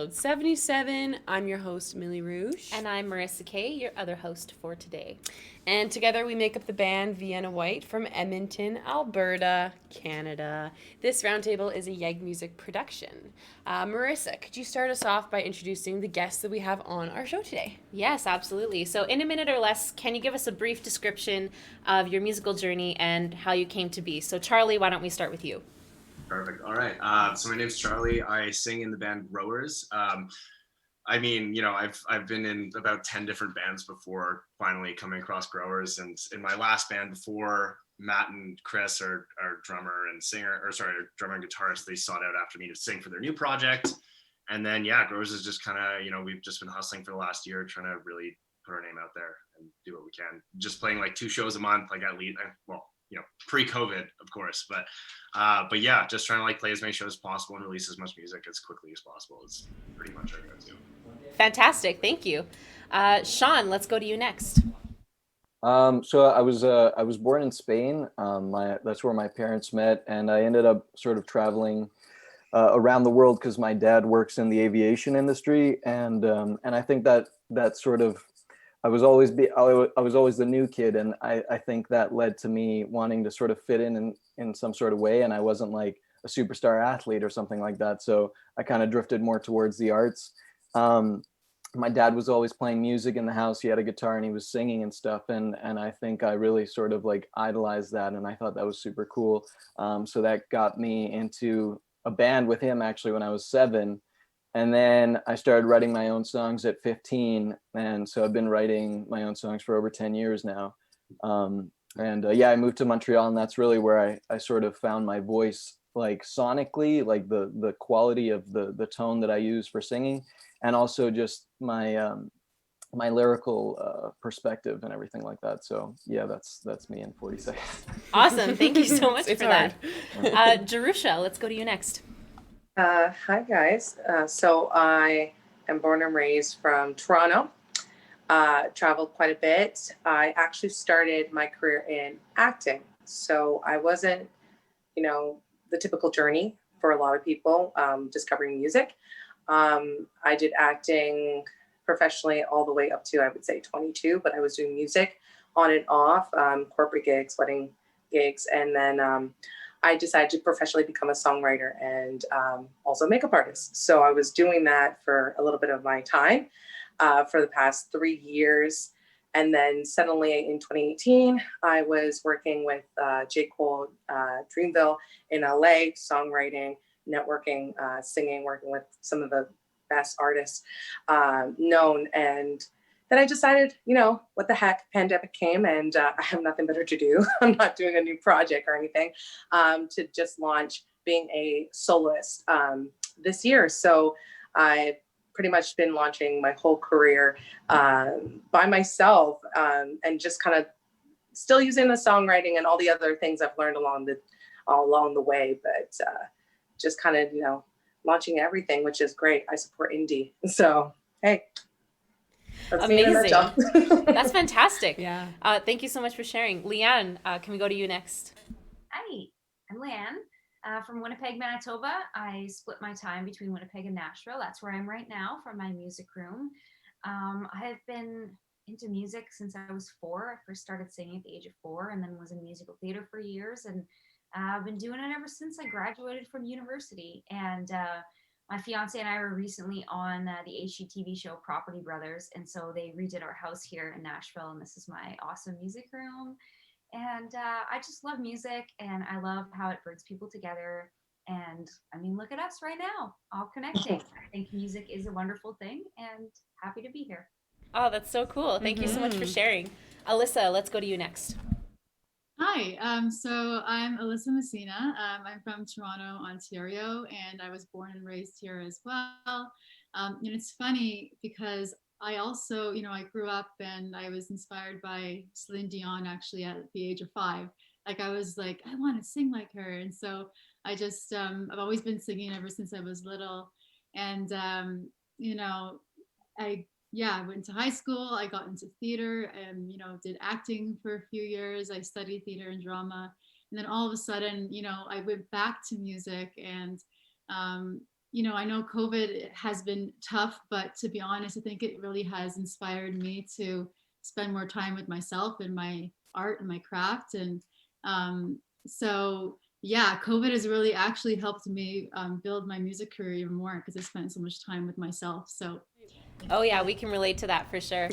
episode 77. I'm your host, Millie Rouge. And I'm Marissa Kay, your other host for today. And together we make up the band Vienna Whyte from Edmonton, Alberta, Canada. This roundtable is a Yeg Music production. Marissa, could you start us off by introducing the guests that we have on our show today? Yes, absolutely. So, in a minute or less, can you give us a brief description of your musical journey and how you came to be? So, Charlie, why don't we start with you? Perfect. All right. So my name's Charlie. I sing in the band Rowers. I've been in about 10 different bands before finally coming across Growers. And in my last band before, Matt and Chris, our drummer and drummer and guitarist, they sought out after me to sing for their new project. And then, yeah, Growers is just kind of, we've just been hustling for the last year, trying to really put our name out there and do what we can. Just playing like 2 shows a month, like at least, pre-COVID, of course, but yeah, just trying to like play as many shows as possible and release as much music as quickly as possible is pretty much our go-to. Fantastic, thank you. Shawn, let's go to you next. So I was born in Spain. That's where my parents met, and I ended up sort of traveling around the world because my dad works in the aviation industry, and I think that sort of I was always the new kid, and I think that led to me wanting to sort of fit in some sort of way, and I wasn't like a superstar athlete or something like that, so I kind of drifted more towards the arts. My dad was always playing music in the house. He had a guitar and he was singing and stuff, and I think I really sort of like idolized that, and I thought that was super cool. So that got me into a band with him actually when I was 7. And then I started writing my own songs at 15. And so I've been writing my own songs for over 10 years now. I moved to Montreal, and that's really where I sort of found my voice, like sonically, like the quality of the tone that I use for singing, and also just my lyrical perspective and everything like that. So yeah, that's me in 40 seconds. Awesome, thank you so much for hard. that. Jerusha, let's go to you next. Hi guys. So I am born and raised from Toronto. Traveled quite a bit. I actually started my career in acting. So I wasn't, the typical journey for a lot of people, discovering music. I did acting professionally all the way up to, I would say, 22, but I was doing music on and off, corporate gigs, wedding gigs. And then I decided to professionally become a songwriter and also makeup artist. So I was doing that for a little bit of my time for the past 3 years. And then suddenly in 2018, I was working with J. Cole, Dreamville in LA, songwriting, networking, singing, working with some of the best artists known. And then I decided, what the heck, pandemic came and I have nothing better to do. I'm not doing a new project or anything, to just launch being a soloist this year. So I've pretty much been launching my whole career by myself, and just kind of still using the songwriting and all the other things I've learned along the way, but just kind of, launching everything, which is great. I support indie. So, hey. Amazing. That's fantastic. Yeah. Thank you so much for sharing. Leanne, can we go to you next? Hi, I'm Leanne from Winnipeg, Manitoba. I split my time between Winnipeg and Nashville. That's where I'm right now for my music room. I have been into music since I was 4. I first started singing at the age of 4 and then was in musical theater for years. And I've been doing it ever since I graduated from university. And my fiance and I were recently on the HGTV show Property Brothers. And so they redid our house here in Nashville. And this is my awesome music room. And I just love music, and I love how it brings people together. And I mean, look at us right now, all connecting. I think music is a wonderful thing, and happy to be here. Oh, that's so cool. Thank you so much for sharing. Alyssa, let's go to you next. Hi, so I'm Alyssa Messina. I'm from Toronto, Ontario, and I was born and raised here as well. It's funny because I also, I grew up and I was inspired by Celine Dion actually at the age of 5. Like I was like, I want to sing like her. And so I just, I've always been singing ever since I was little. And, I went to high school. I got into theater and, did acting for a few years. I studied theater and drama. And then all of a sudden, I went back to music and I know COVID has been tough, but to be honest, I think it really has inspired me to spend more time with myself and my art and my craft. And so, yeah, COVID has really actually helped me build my music career even more because I spent so much time with myself. So, Oh yeah, we can relate to that for sure.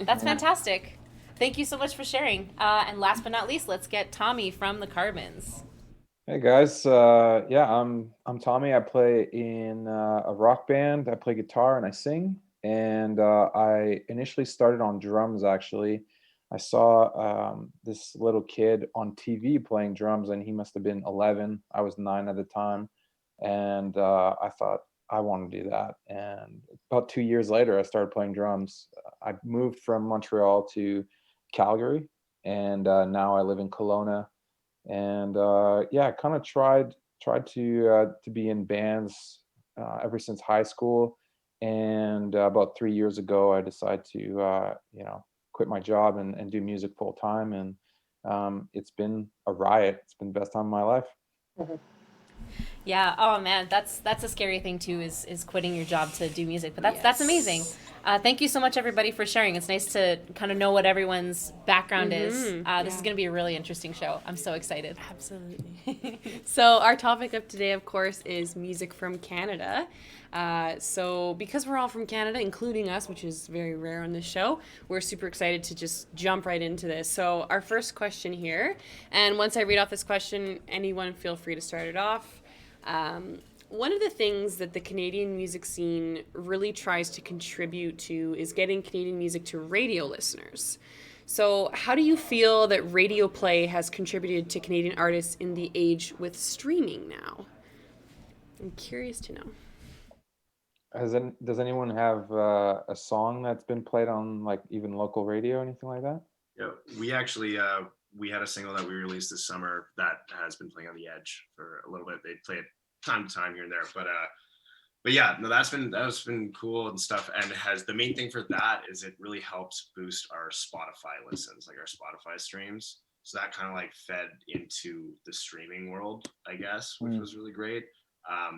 That's fantastic. Thank you so much for sharing. And last but not least, let's get Tommy from the Carbons. Hey guys, yeah, I'm Tommy. I play in a rock band. I play guitar and I sing. And I initially started on drums. Actually, I saw this little kid on TV playing drums, and he must have been 11. I was 9 at the time, and I thought I want to do that. And about 2 years later, I started playing drums. I moved from Montreal to Calgary, and now I live in Kelowna, and yeah, I kind of tried to be in bands ever since high school, and about 3 years ago I decided to quit my job and do music full time, and it's been a riot. It's been the best time of my life. Mhm. Yeah. Oh man, that's a scary thing too. Is quitting your job to do music. But that's amazing. Yes. Thank you so much, everybody, for sharing. It's nice to kind of know what everyone's background is. This is going to be a really interesting show. I'm so excited. Absolutely. So our topic of today, of course, is music from Canada. So because we're all from Canada, including us, which is very rare on this show, we're super excited to just jump right into this. So our first question here, and once I read off this question, anyone feel free to start it off. One of the things that the Canadian music scene really tries to contribute to is getting Canadian music to radio listeners. So, how do you feel that radio play has contributed to Canadian artists in the age with streaming now? I'm curious to know. Does anyone have a song that's been played on like even local radio, anything like that? Yeah, we actually we had a single that we released this summer that has been playing on the Edge for a little bit. They play it time to time here and there, but yeah, no, that's been cool and stuff. And it has, the main thing for that is it really helps boost our Spotify listens, like our Spotify streams. So that kind of like fed into the streaming world, I guess, which was really great. I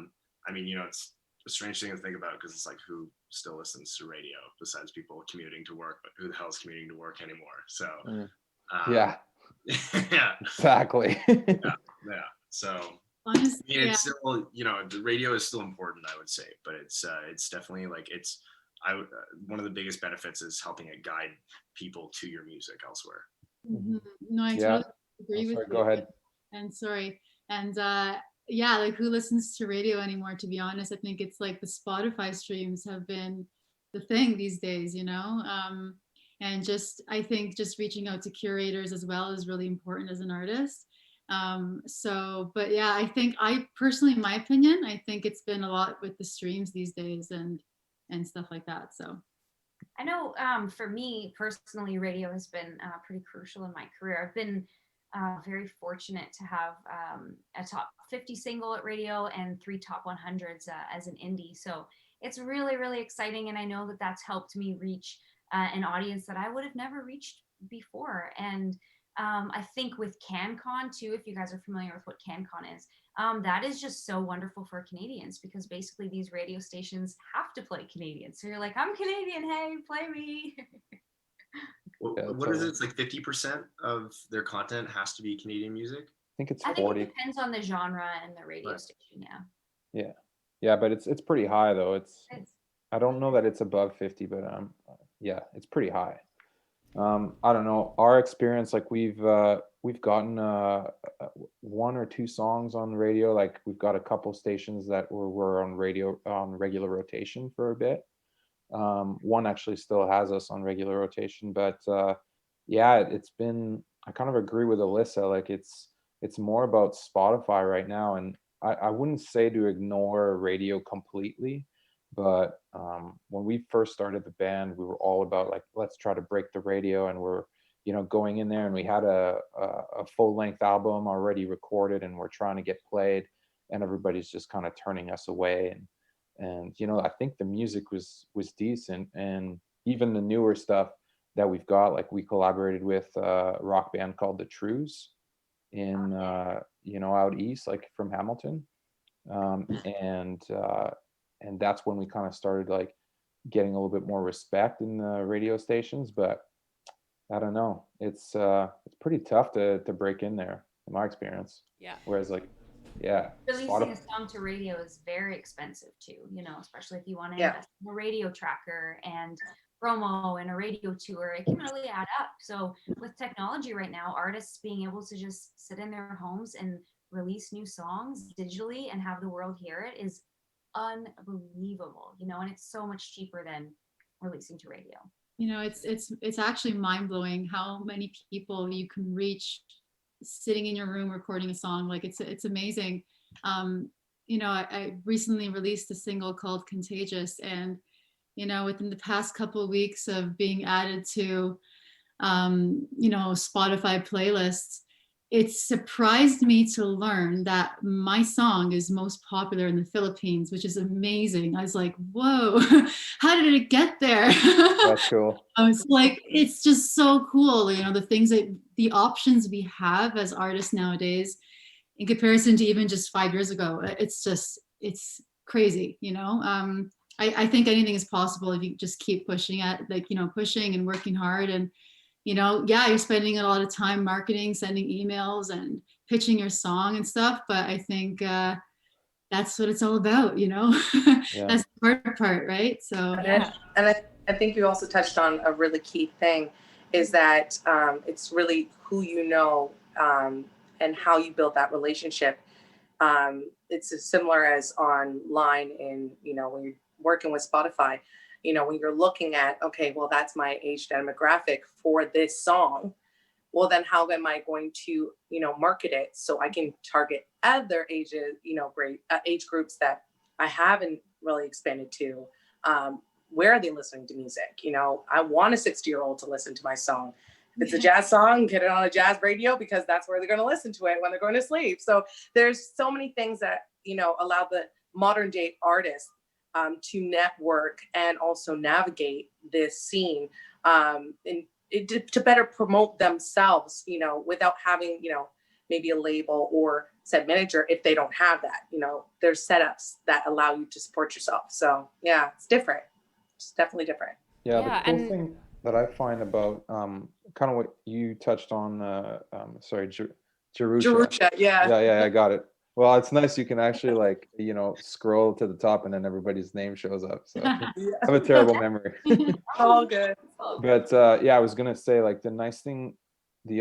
mean, it's a strange thing to think about because it's like, who still listens to radio besides people commuting to work? But who the hell is commuting to work anymore? So, Yeah, yeah, exactly. yeah. So honestly, I mean, it's still, the radio is still important, I would say, but it's definitely like one of the biggest benefits is helping it guide people to your music elsewhere. No, I Yeah. totally agree with Sorry, you. go ahead. And sorry. And yeah, like who listens to radio anymore, to be honest? I think it's like the Spotify streams have been the thing these days, and just I think just reaching out to curators as well is really important as an artist. So but yeah, I think I personally, in my opinion, I think it's been a lot with the streams these days and stuff like that. So I know for me personally, radio has been pretty crucial in my career. I've been very fortunate to have a top 50 single at radio and 3 top 100s as an indie. So it's really, really exciting. And I know that that's helped me reach an audience that I would have never reached before. And I think with CanCon too, if you guys are familiar with what CanCon is, that is just so wonderful for Canadians because basically these radio stations have to play Canadian. So you're like, I'm Canadian, hey, play me. What is it? It's like 50% of their content has to be Canadian music. I think it's I 40. think it depends on the genre and the radio Right. station, yeah. Yeah, but it's pretty high though. I don't know that it's above 50, but yeah, it's pretty high. I don't know. Our experience, like we've gotten 1 or 2 songs on the radio. Like we've got a couple stations that were on radio on regular rotation for a bit. One actually still has us on regular rotation, but yeah, it's been. I kind of agree with Alyssa. Like it's more about Spotify right now, and I wouldn't say to ignore radio completely, but when we first started the band, we were all about like, let's try to break the radio, and we're going in there, and we had a full length album already recorded, and we're trying to get played, and everybody's just kind of turning us away, and I think the music was decent, and even the newer stuff that we've got, like we collaborated with a rock band called the Trues in out east, like from Hamilton. And that's when we kind of started like getting a little bit more respect in the radio stations. But I don't know, it's pretty tough to break in there, in my experience. Yeah. Whereas like, yeah, Releasing a Spotify, song to radio is very expensive too, especially if you want to Yeah. invest in a radio tracker and promo and a radio tour. It can really add up. So with technology right now, artists being able to just sit in their homes and release new songs digitally and have the world hear it is unbelievable, and it's so much cheaper than releasing to radio. It's actually mind-blowing how many people you can reach sitting in your room recording a song. Like it's amazing. I recently released a single called Contagious, and within the past couple of weeks of being added to Spotify playlists, it surprised me to learn that my song is most popular in the Philippines, which is amazing. I was like, whoa, how did it get there? that's cool. I was like, it's just so cool, the options we have as artists nowadays in comparison to even just 5 years ago. It's crazy, I think anything is possible if you just keep pushing pushing and working hard. And you're spending a lot of time marketing, sending emails and pitching your song and stuff, but I think that's what it's all about. Yeah. That's the hard part, right? So Yeah. And I think you also touched on a really key thing, is that it's really who you know, and how you build that relationship. It's as similar as online when you're working with Spotify, when you're looking at, okay, well, that's my age demographic for this song. Well, then how am I going to, market it so I can target other ages, great age groups that I haven't really expanded to? Where are they listening to music? I want a 60-year-old to listen to my song. If it's a jazz song, get it on a jazz radio, because that's where they're going to listen to it when they're going to sleep. So there's so many things that, allow the modern day artist to network and also navigate this scene, to better promote themselves, without having, maybe a label or set manager if they don't have that. There's setups that allow you to support yourself. So yeah, it's different. It's definitely different. Yeah, Yeah, the cool and thing that I find about kind of what you touched on, Jerusha. Jerusha, yeah. Yeah, I got it. Well, it's nice you can actually like, scroll to the top and then everybody's name shows up. So I have a terrible memory. All good. But yeah, I was gonna say like the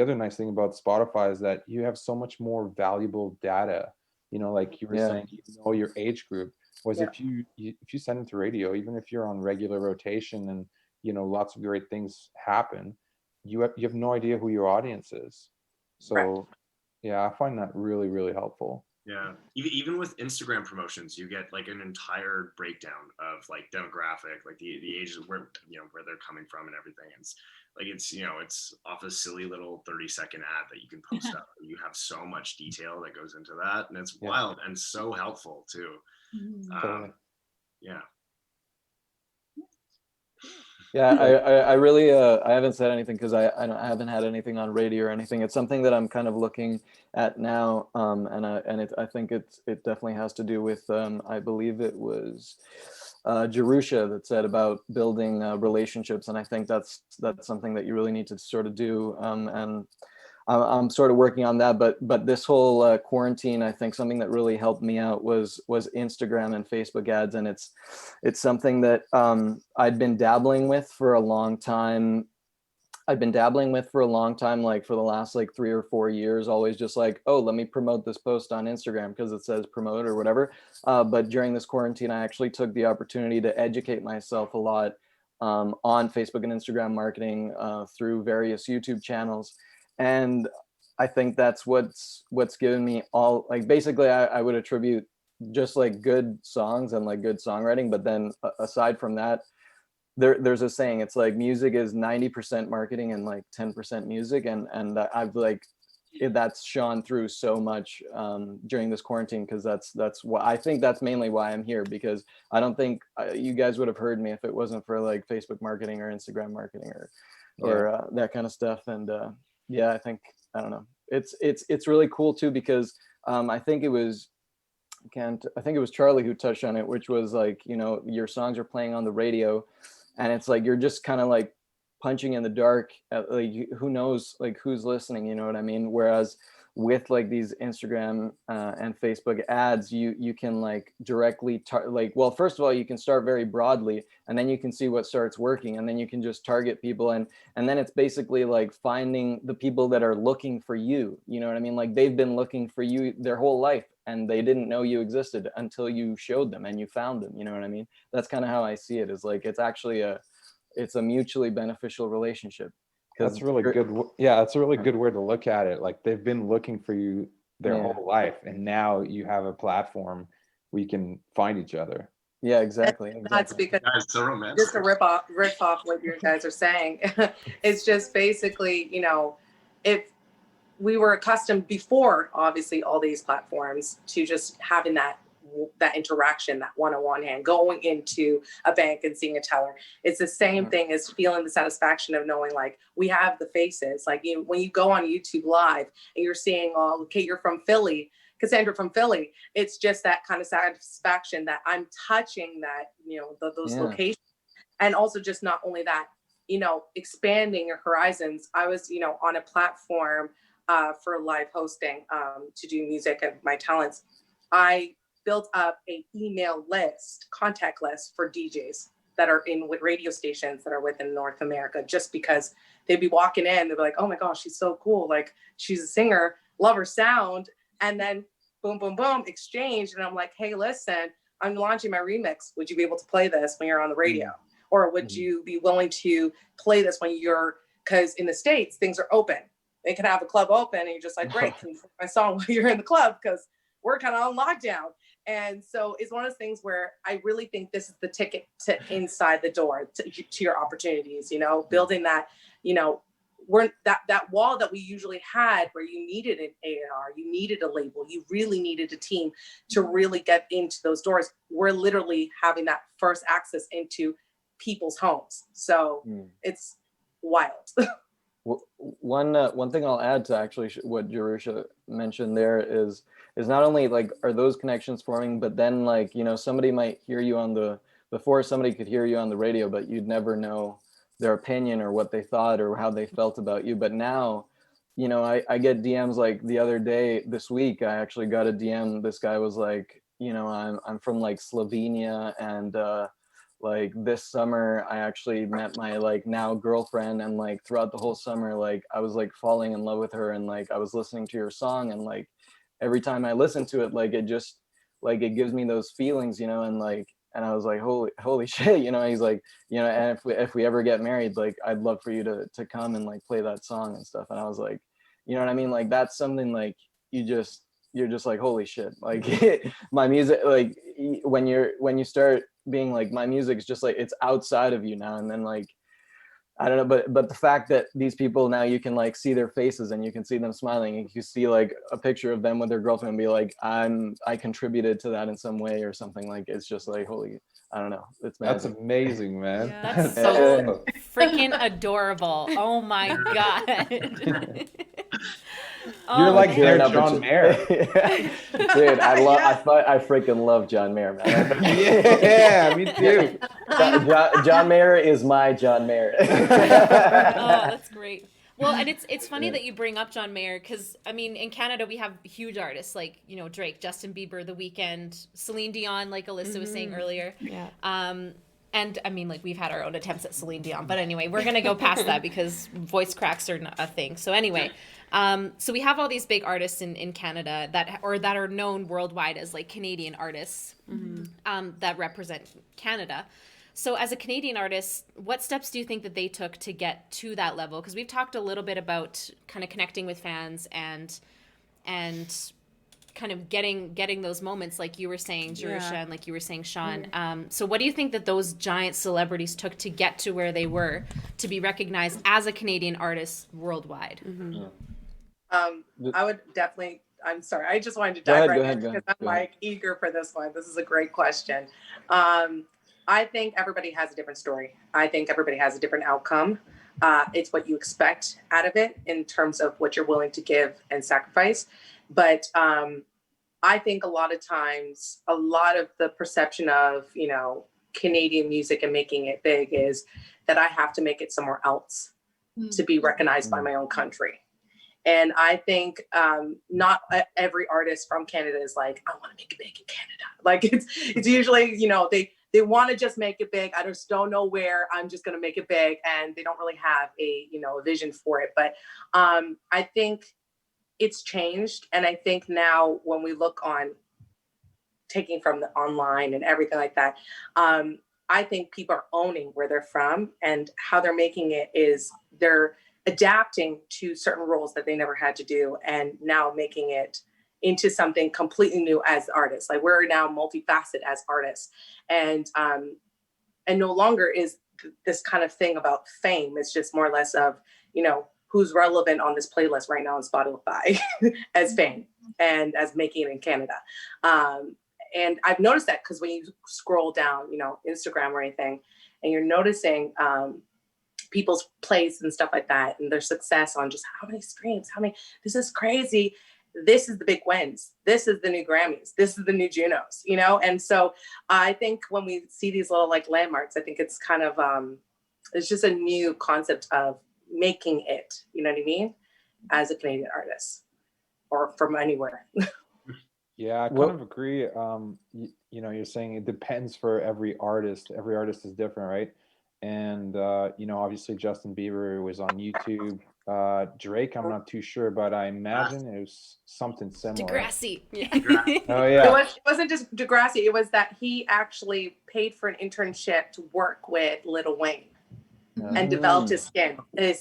other nice thing about Spotify is that you have so much more valuable data. Like you were Yeah. saying, your age group. Whereas Yeah. if you send it to radio, even if you're on regular rotation and lots of great things happen, you have no idea who your audience is. So Correct. yeah, I find that really, really helpful. Yeah, even with Instagram promotions, you get like an entire breakdown of like demographic, like the ages where where they're coming from and everything. It's off a silly little 30-second ad that you can post up. You have so much detail that goes into that, and it's wild and so helpful too. Totally. Yeah. Yeah, I really I haven't said anything because I haven't had anything on radio or anything. It's something that I'm kind of looking at now, I think it definitely has to do with I believe it was Jerusha that said about building relationships, and I think that's something that you really need to sort of do, and I'm sort of working on that. But this whole quarantine, I think something that really helped me out was Instagram and Facebook ads, and it's something that I'd been dabbling with for a long time. Like for the last like 3 or 4 years, always just like, oh, let me promote this post on Instagram because it says promote or whatever. But during this quarantine, I actually took the opportunity to educate myself a lot on Facebook and Instagram marketing through various YouTube channels. And I think that's what's given me all, like, basically I would attribute just like good songs and like good songwriting. But then aside from that, there's a saying, it's like music is 90% marketing and like 10% music. And I've like, that's shone through so much during this quarantine, because that's why I think that's mainly why I'm here, because I don't think you guys would have heard me if it wasn't for like Facebook marketing or Instagram marketing or that kind of stuff. And yeah, I think, I don't know, it's really cool too, because I think it was I think it was Charlie who touched on it, which was like, you know, your songs are playing on the radio, and it's like you're just kind of like punching in the dark at, like, who knows like who's listening, you know what I mean? Whereas with like these Instagram and Facebook ads, you can like directly like, well, first of all, you can start very broadly, and then you can see what starts working, and then you can just target people, and then it's basically like finding the people that are looking for you, you know what I mean? Like they've been looking for you their whole life, and they didn't know you existed until you showed them and you found them, you know what I mean? That's kind of how I see it, is like it's actually it's a mutually beneficial relationship. That's really good. Yeah, that's a really good way to look at it. Like they've been looking for you their Yeah. whole life, and now you have a platform we can find each other. Yeah, exactly. That's because Guys, so romantic. just to riff off what you guys are saying. It's just basically, you know, if we were accustomed before, obviously, all these platforms to just having that interaction, that one-on-one hand, going into a bank and seeing a teller. It's the same thing as feeling the satisfaction of knowing like we have the faces. Like when you go on YouTube Live and you're seeing, oh, okay, you're from Philly, Cassandra from Philly. It's just that kind of satisfaction that I'm touching that, you know, those locations. And also just not only that, you know, expanding your horizons. I was, you know, on a platform for live hosting to do music and my talents. I built up a email list, contact list for DJs that are in with radio stations that are within North America, just because they'd be walking in, they'd be like, oh my gosh, she's so cool. Like she's a singer, love her sound. And then boom, boom, boom, exchange. And I'm like, hey, listen, I'm launching my remix. Would you be able to play this when you're on the radio? Or would you be willing to play this when because in the States, things are open. They can have a club open and you're just like, great, can you play my song while you're in the club? Because we're kind of on lockdown. And so it's one of those things where I really think this is the ticket to inside the door to your opportunities, you know, building that, you know, that wall that we usually had where you needed an A&R, you needed a label, you really needed a team to really get into those doors. We're literally having that first access into people's homes. So it's wild. One thing I'll add to actually what Jerusha mentioned there is not only like are those connections forming, but then like, you know, somebody might hear you before somebody could hear you on the radio, but you'd never know their opinion or what they thought or how they felt about you. But now, you know, I get DMs. Like the other day, this week, I actually got a DM. This guy was like, you know, I'm from like Slovenia, and like this summer I actually met my like now girlfriend, and like throughout the whole summer, like I was like falling in love with her, and like I was listening to your song, and like every time I listen to it, like it just like it gives me those feelings, you know. And like, and I was like, holy shit, you know. He's like, you know, and if we ever get married, like I'd love for you to come and like play that song and stuff. And I was like, you know what I mean? Like that's something like you're just like, holy shit, like my music, like when you start being like, my music is just like, it's outside of you now. And then like, I don't know, but the fact that these people now, you can like see their faces and you can see them smiling, and you see like a picture of them with their girlfriend and be like, I contributed to that in some way or something. Like it's just like, holy, I don't know, it's That's magic. amazing, man. Yeah. That's so freaking adorable. Oh my God. You're like their Fair John enough, Mayer. Dude, I freaking love John Mayer, man. Yeah, me too. John Mayer is my John Mayer. Oh, that's great. Well, and it's funny that you bring up John Mayer, because I mean, in Canada we have huge artists like, you know, Drake, Justin Bieber, The Weeknd, Celine Dion, like Alyssa was saying earlier. Yeah. And I mean, like we've had our own attempts at Celine Dion, but anyway, we're gonna go past that because voice cracks are not a thing. So anyway, so we have all these big artists in Canada that are known worldwide as like Canadian artists that represent Canada. So as a Canadian artist, what steps do you think that they took to get to that level? Because we've talked a little bit about kind of connecting with fans and kind of getting those moments, like you were saying, Jerusha, and like you were saying, Shawn. So what do you think that those giant celebrities took to get to where they were, to be recognized as a Canadian artist worldwide? I would definitely, I'm sorry, I just wanted to dive right in because I'm like eager for this one. This is a great question. I think everybody has a different story. I think everybody has a different outcome. It's what you expect out of it in terms of what you're willing to give and sacrifice. But I think a lot of times, a lot of the perception of, Canadian music and making it big is that I have to make it somewhere else to be recognized by my own country. And I think not every artist from Canada is like, I want to make it big in Canada. Like it's usually, they want to just make it big. I just don't know where. I'm just going to make it big, and they don't really have a vision for it. But I think it's changed, and I think now when we look on taking from the online and everything like that, I think people are owning where they're from, and how they're making it is they're adapting to certain roles that they never had to do, and now making it into something completely new as artists. Like we're now multifaceted as artists, and no longer is this kind of thing about fame. It's just more or less of who's relevant on this playlist right now on Spotify as fame and as making it in Canada. And I've noticed that because when you scroll down, Instagram or anything, and you're noticing people's plays and stuff like that, and their success on just how many streams, this is crazy. This is the big wins. This is the new Grammys. This is the new Junos, And so I think when we see these little like landmarks, I think it's kind of, it's just a new concept of making it, you know what I mean? As a Canadian artist or from anywhere. Yeah, I kind of agree. You're saying it depends for every artist. Every artist is different, right? And obviously Justin Bieber was on YouTube. Drake, I'm not too sure, but I imagine it was something similar. Degrassi. Yeah. Oh yeah. It wasn't just Degrassi. It was that he actually paid for an internship to work with Lil Wayne and developed his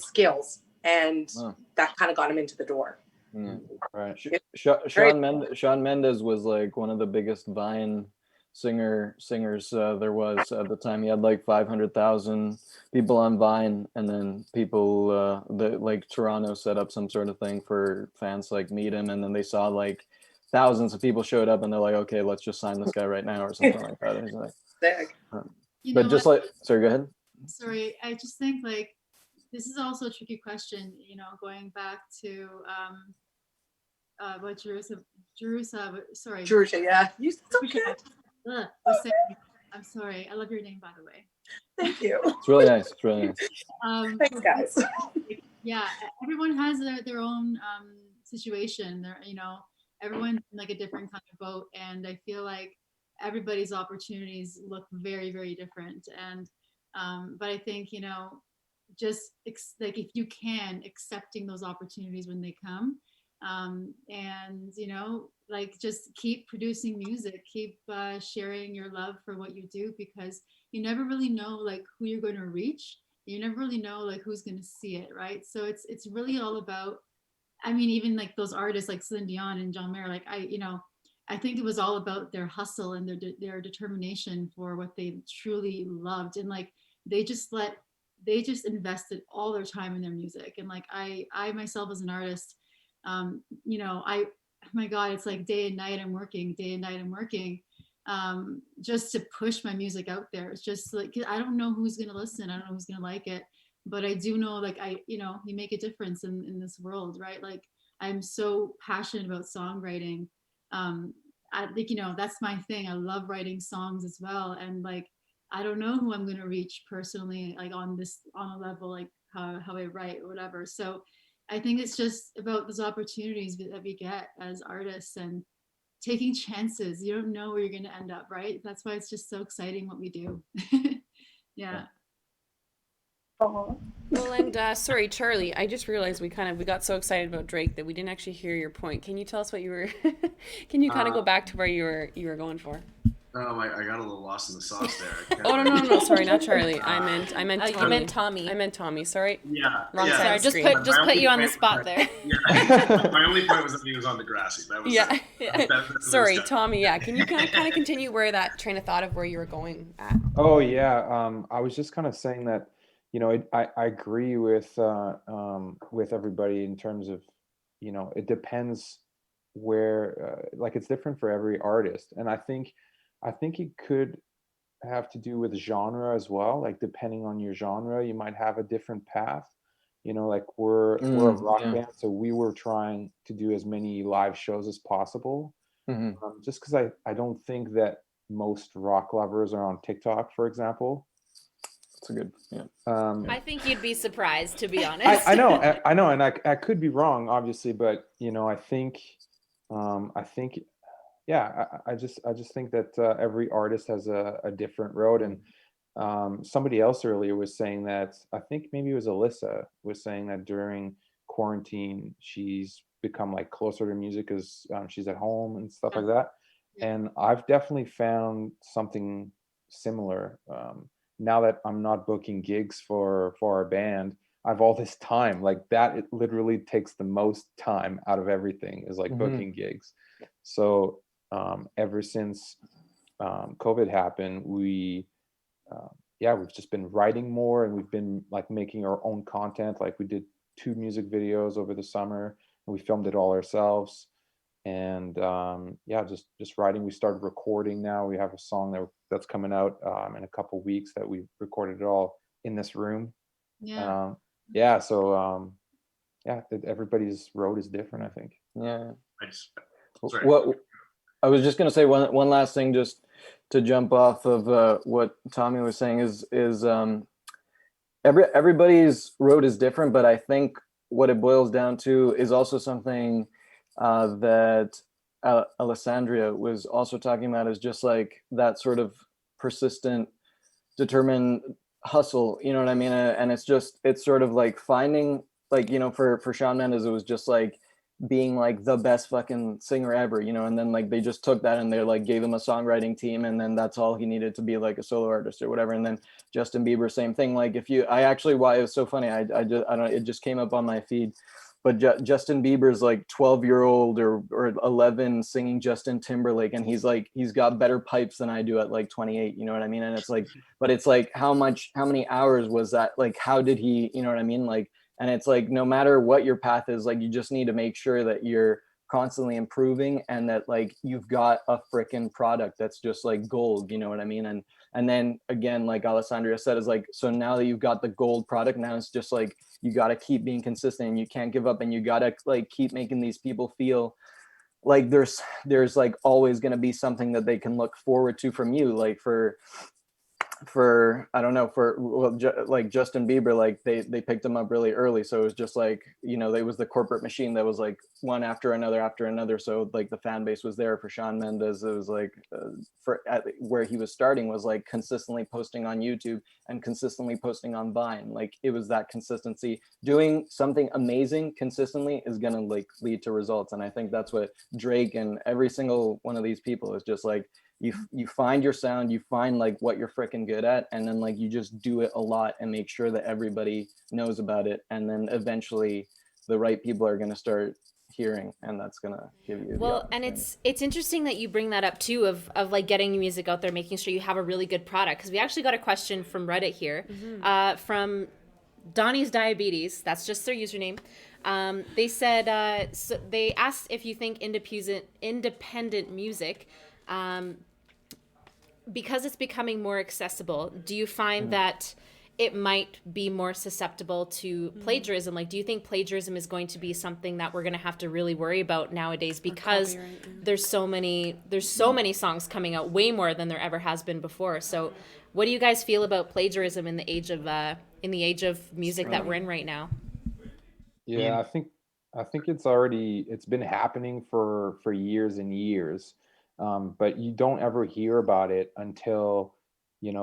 skills, and that kind of got him into the door. Right. Shawn Mendes was like one of the biggest Vine singers there was at the time. He had like 500,000 people on Vine, and then people like Toronto set up some sort of thing for fans to like meet him, and then they saw like thousands of people showed up, and they're like, okay, let's just sign this guy right now or something like that. And he's like, but just like, sorry, go ahead. Sorry, I just think like this is also a tricky question, going back to what Jerusha, yeah. You said so good. I'm sorry. I love your name, by the way. Thank you. It's really nice. It's really nice. Thanks, guys. Yeah, everyone has their own situation. Everyone's in like a different kind of boat, and I feel like everybody's opportunities look very, very different. And but I think just like if you can, accepting those opportunities when they come, and like just keep producing music, keep sharing your love for what you do, because you never really know like who you're going to reach. You never really know like who's going to see it, right? So it's really all about, I mean, even like those artists like Celine Dion and John Mayer, like I think it was all about their hustle and their determination for what they truly loved, and like they just invested all their time in their music. And like I myself as an artist, my God, it's like day and night I'm working, just to push my music out there. It's just like, I don't know who's going to listen. I don't know who's going to like it, but I do know like you make a difference in this world, right? Like I'm so passionate about songwriting. I think, that's my thing. I love writing songs as well. And like, I don't know who I'm going to reach personally, like on a level, like how I write or whatever. So I think it's just about those opportunities that we get as artists and taking chances. You don't know where you're going to end up, right? That's why it's just so exciting what we do. Yeah. Oh. Well, and sorry, Charlie, I just realized we got so excited about Drake that we didn't actually hear your point. Can you tell us what you were? Can you kind of go back to where you were going for? Oh, I got a little lost in the sauce there. Oh no! Sorry, not Charlie. I meant Tommy. You meant Tommy. I meant Tommy. Sorry. Yeah. Wrong yeah. side of the Sorry, screen. just put you on the spot there. Yeah. My only point was that he was on Degrassi. That was Yeah. it. Sorry, Tommy. Yeah. Can you kind of continue where that train of thought of where you were going at? Oh yeah. I was just kind of saying that, I agree with everybody in terms of, it depends where, like it's different for every artist, and I think it could have to do with genre as well. Like depending on your genre, you might have a different path. Like we're a rock band, so we were trying to do as many live shows as possible. Hmm. just because I don't think that most rock lovers are on TikTok, for example. That's a good, yeah. I think you'd be surprised, to be honest. I know, I know, and I could be wrong, obviously, but I think, yeah, I just think that every artist has a different road, and somebody else earlier was saying that, I think maybe it was Alyssa was saying that during quarantine she's become like closer to music because she's at home and stuff like that, and I've definitely found something similar. Now that I'm not booking gigs for our band, I've all this time like that. It literally takes the most time out of everything is like Hmm. booking gigs. So ever since COVID happened, yeah, we've just been writing more, and we've been like making our own content. Like we did 2 music videos over the summer, and we filmed it all ourselves. And yeah, just writing. We started recording now. We have a song that's coming out in a couple weeks that we recorded it all in this room. Yeah. Yeah, so yeah, everybody's road is different, I think. Yeah. I just, sorry. What I was just gonna say, one last thing, just to jump off of what Tommy was saying, is everybody's road is different, but I think what it boils down to is also something that Alessandria was also talking about, is just like that sort of persistent, determined hustle. You know what I mean? And it's sort of like finding, like, for Shawn Mendes, it was just like being like the best fucking singer ever, and then like they just took that and they like gave him a songwriting team, and then that's all he needed to be like a solo artist or whatever. And then Justin Bieber, same thing. Like I actually, why it was so funny, I don't, it just came up on my feed, but Justin Bieber's like 12-year-old or 11 singing Justin Timberlake, and he's got better pipes than I do at like 28. You know what I mean? And it's like, but it's like how many hours was that? Like how did he? You know what I mean? Like, and it's like, no matter what your path is, like you just need to make sure that you're constantly improving, and that like you've got a freaking product that's just like gold. You know what I mean? And then again, like Alessandria said, is like, so now that you've got the gold product, now it's just like you got to keep being consistent, and you can't give up, and you got to like keep making these people feel like there's like always going to be something that they can look forward to from you. Like for I don't know, for like Justin Bieber, like they picked him up really early, so it was just like, it was the corporate machine that was like one after another, so like the fan base was there. For Shawn Mendes, it was like where he was starting was like consistently posting on YouTube and consistently posting on Vine. Like it was that consistency. Doing something amazing consistently is gonna like lead to results, and I think that's what Drake and every single one of these people is just like, you find your sound, you find like what you're freaking good at, and then like you just do it a lot and make sure that everybody knows about it, and then eventually the right people are going to start hearing, and that's going to give you Well, and it's interesting that you bring that up too, of like getting your music out there, making sure you have a really good product, because we actually got a question from Reddit here, from Donnie's Diabetes. That's just their username. They said, so they asked if you think independent music, because it's becoming more accessible, do you find that it might be more susceptible to plagiarism? Like, do you think plagiarism is going to be something that we're going to have to really worry about nowadays, because there's so many songs coming out, way more than there ever has been before? So what do you guys feel about plagiarism in the age of music that we're in right now? Yeah, I think it's been happening for years and years, but you don't ever hear about it until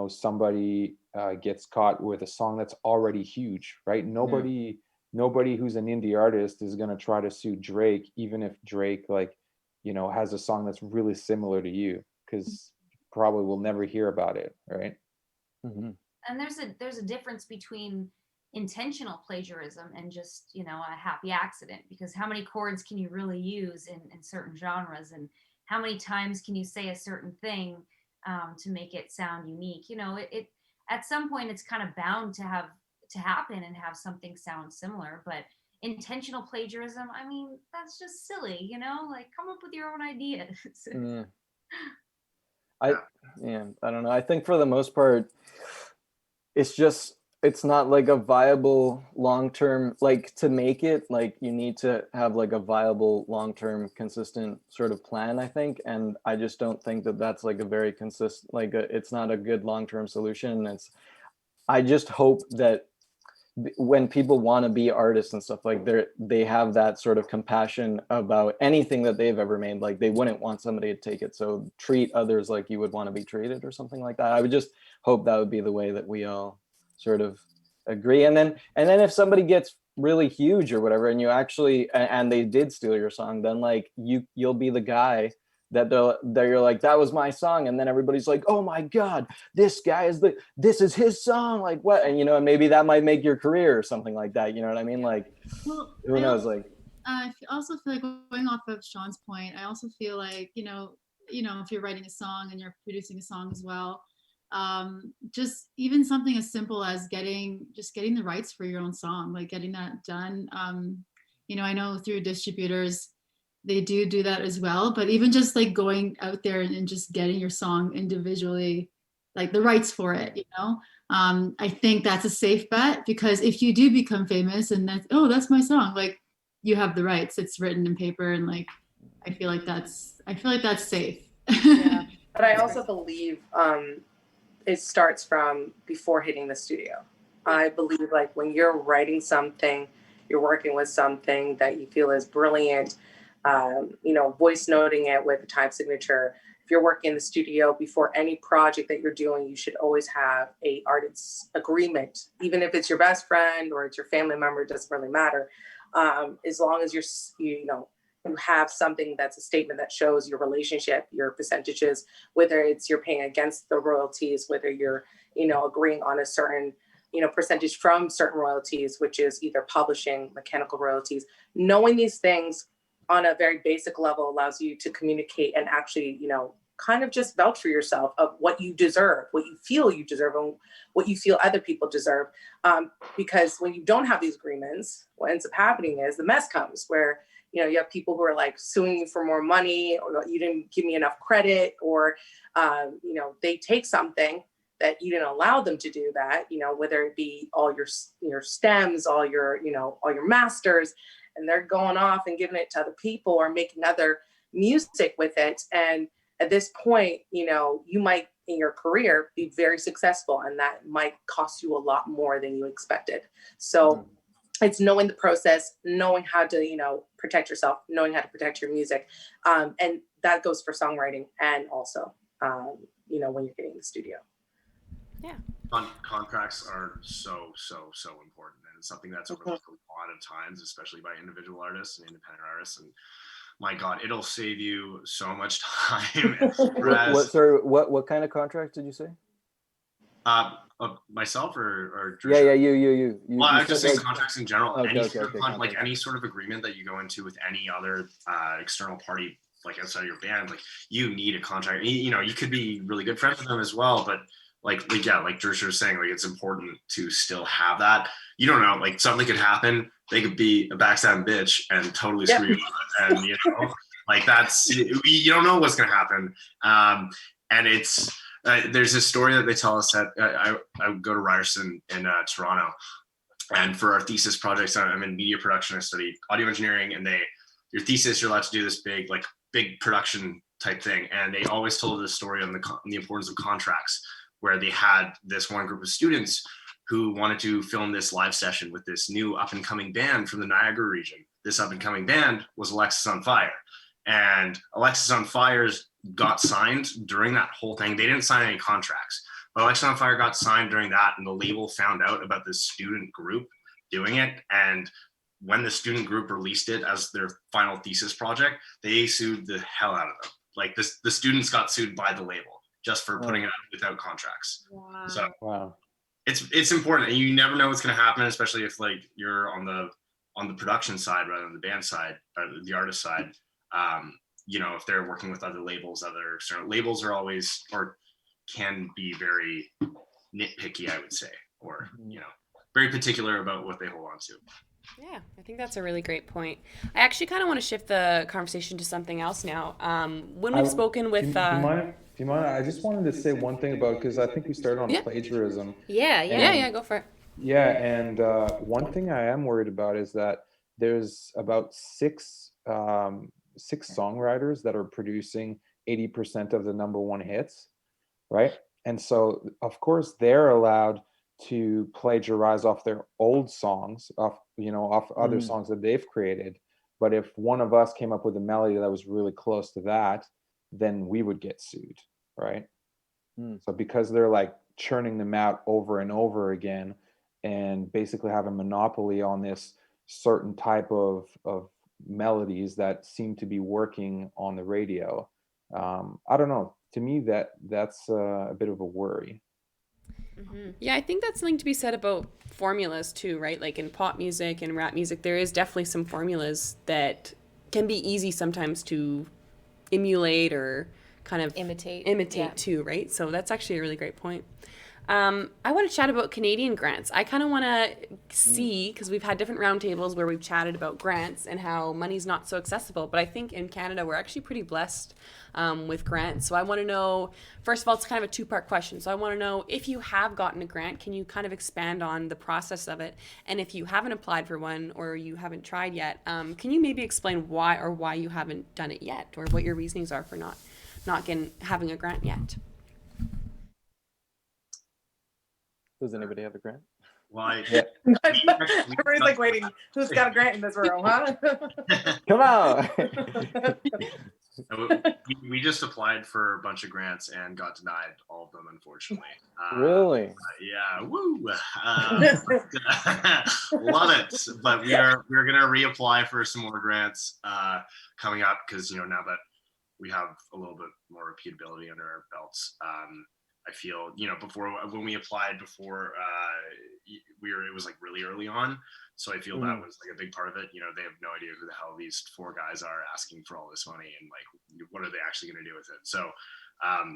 somebody gets caught with a song that's already huge, right? Nobody who's an indie artist is gonna try to sue Drake, even if Drake like has a song that's really similar to you, because probably will never hear about it, right? Mm-hmm. And there's a difference between intentional plagiarism and just a happy accident, because how many chords can you really use in certain genres, and how many times can you say a certain thing to make it sound unique? It at some point it's kind of bound to happen and have something sound similar. But intentional plagiarism, I mean, that's just silly. Like, come up with your own ideas. Yeah. I don't know. I think for the most part, it's just it's not like a viable long-term, like to make it, like you need to have like a viable long-term consistent sort of plan, I think. And I just don't think that that's like a very consistent, it's not a good long-term solution. I just hope that when people want to be artists and stuff, like they have that sort of compassion about anything that they've ever made. Like they wouldn't want somebody to take it, so treat others like you would want to be treated or something like that. I would just hope that would be the way that we all sort of agree. And then if somebody gets really huge or whatever, and you actually and they did steal your song, then like you'll be the guy that you're like, that was my song, and then everybody's like, oh my god, this is his song, like what? And and maybe that might make your career or something like that, you know what I mean? Like, Well, who knows? Like, I also feel like, going off of Shawn's point, I also feel like, if you're writing a song and you're producing a song as well, just even something as simple as getting the rights for your own song, like getting that done. I know through distributors, they do that as well, but even just like going out there and just getting your song individually, like the rights for it, I think that's a safe bet, because if you do become famous and that's my song, like you have the rights, it's written in paper, and like I feel like that's safe. Yeah. But I also believe it starts from before hitting the studio. I believe like when you're writing something, you're working with something that you feel is brilliant, voice noting it with a time signature. If you're working in the studio, before any project that you're doing, you should always have a artist's agreement, even if it's your best friend or it's your family member, it doesn't really matter. As long as you have something that's a statement that shows your relationship, your percentages, whether it's you're paying against the royalties, whether you're, agreeing on a certain, percentage from certain royalties, which is either publishing, mechanical royalties. Knowing these things on a very basic level allows you to communicate and actually, kind of just vouch for yourself of what you deserve, what you feel you deserve, and what you feel other people deserve. Because when you don't have these agreements, what ends up happening is the mess comes where, you have people who are like suing you for more money, or you didn't give me enough credit, or, they take something that you didn't allow them to do that, whether it be all your stems, all your masters, and they're going off and giving it to other people or making other music with it. And at this point, you might in your career be very successful, and that might cost you a lot more than you expected. So it's knowing the process, knowing how to, protect yourself, knowing how to protect your music. And that goes for songwriting and also, when you're getting in the studio. Yeah. Contracts are so important, and it's something that's overlooked a lot of times, especially by individual artists and independent artists. And my God, it'll save you so much time. What kind of contract did you say? Myself or yeah, you. Well, I just say contracts in general. Okay, like any sort of agreement that you go into with any other external party, like outside of your band, like you need a contract. You could be really good friends with them as well, but like Gersha was saying, like it's important to still have that. You don't know, like something could happen. They could be a backstabbing bitch and totally screw you up, and like that's, you don't know what's gonna happen. And it's there's this story that they tell us that I go to Ryerson in Toronto, and for our thesis projects, I'm in media production. I study audio engineering, and your thesis, you're allowed to do this big production type thing, and they always told this story on the importance of contracts, where they had this one group of students who wanted to film this live session with this new up and coming band from the Niagara region. This up and coming band was Alexisonfire, and Alexisonfire's got signed during that whole thing. They didn't sign any contracts, but Alexisonfire got signed during that, and the label found out about this student group doing it. And when the student group released it as their final thesis project, they sued the hell out of them. Like the students got sued by the label just for putting it out without contracts. Wow. So Wow. It's important, and you never know what's going to happen, especially if like you're on the production side rather than the band side or the artist side. If they're working with other labels, other certain labels are always, or can be very nitpicky, I would say, or very particular about what they hold on to. Yeah, I think that's a really great point. I actually kind of want to shift the conversation to something else now. When we've spoken with... Do you mind? I just wanted to say one thing about, because I think we started on plagiarism. Yeah, go for it. Yeah, and one thing I am worried about is that there's about six songwriters that are producing 80% of the number one hits, right? And so, of course, they're allowed to plagiarize off their old songs, off other Mm. songs that they've created. But if one of us came up with a melody that was really close to that, then we would get sued, right? Mm. So because they're like churning them out over and over again and basically have a monopoly on this certain type of melodies that seem to be working on the radio. I don't know. To me, that's a bit of a worry. Yeah, I think that's something to be said about formulas too, right? Like in pop music and rap music, there is definitely some formulas that can be easy sometimes to emulate or kind of Imitate. imitate Yeah. too, right? So that's actually a really great point. I want to chat about Canadian grants. I kind of want to see, because we've had different roundtables where we've chatted about grants and how money's not so accessible. But I think in Canada, we're actually pretty blessed with grants. So I want to know, first of all, it's kind of a two-part question. So I want to know if you have gotten a grant, can you kind of expand on the process of it? And if you haven't applied for one or you haven't tried yet, can you maybe explain why you haven't done it yet, or what your reasonings are for not having a grant yet? Does anybody have a grant? Well, Yeah. Everybody's like waiting. Who's got a grant in this room, huh? Come on. we just applied for a bunch of grants and got denied all of them, unfortunately. Really? Yeah, woo! Love it. But we're gonna reapply for some more grants coming up, because now that we have a little bit more repeatability under our belts. I feel, before, when we applied before, it was like really early on. So I feel that was like a big part of it. They have no idea who the hell these four guys are asking for all this money, and like, what are they actually going to do with it? So, I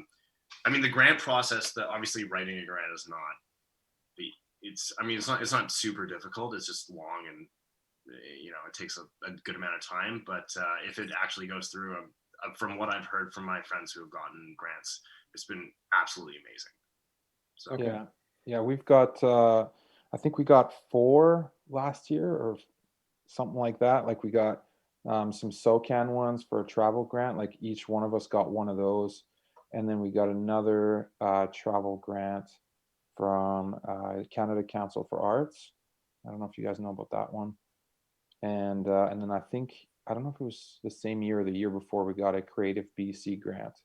mean, the grant process, obviously writing a grant is not it's not super difficult. It's just long, and it takes a good amount of time. But if it actually goes through, from what I've heard from my friends who have gotten grants, it's been absolutely amazing. So Okay. Yeah, we've got I think we got 4 last year or something like that. Like we got some SOCAN ones for a travel grant. Like each one of us got one of those, and then we got another travel grant from Canada Council for Arts. I don't know if you guys know about that one. And then I don't know if it was the same year or the year before, we got a Creative BC grant.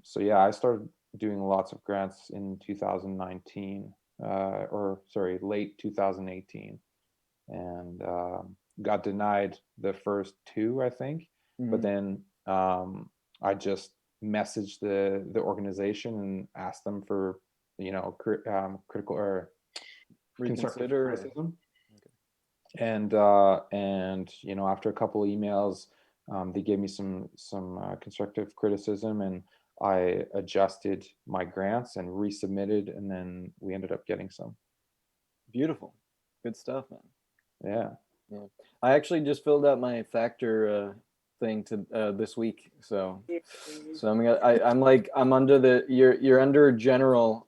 So yeah, I started doing lots of grants in 2019, late 2018, and got denied the first 2, I think. But then I just messaged the organization and asked them for critical or constructive criticism. And after a couple of emails, they gave me some constructive criticism, and I adjusted my grants and resubmitted, and then we ended up getting some. Beautiful. Good stuff, man. Yeah. I actually just filled out my factor thing to this week, so I'm under the you're under general.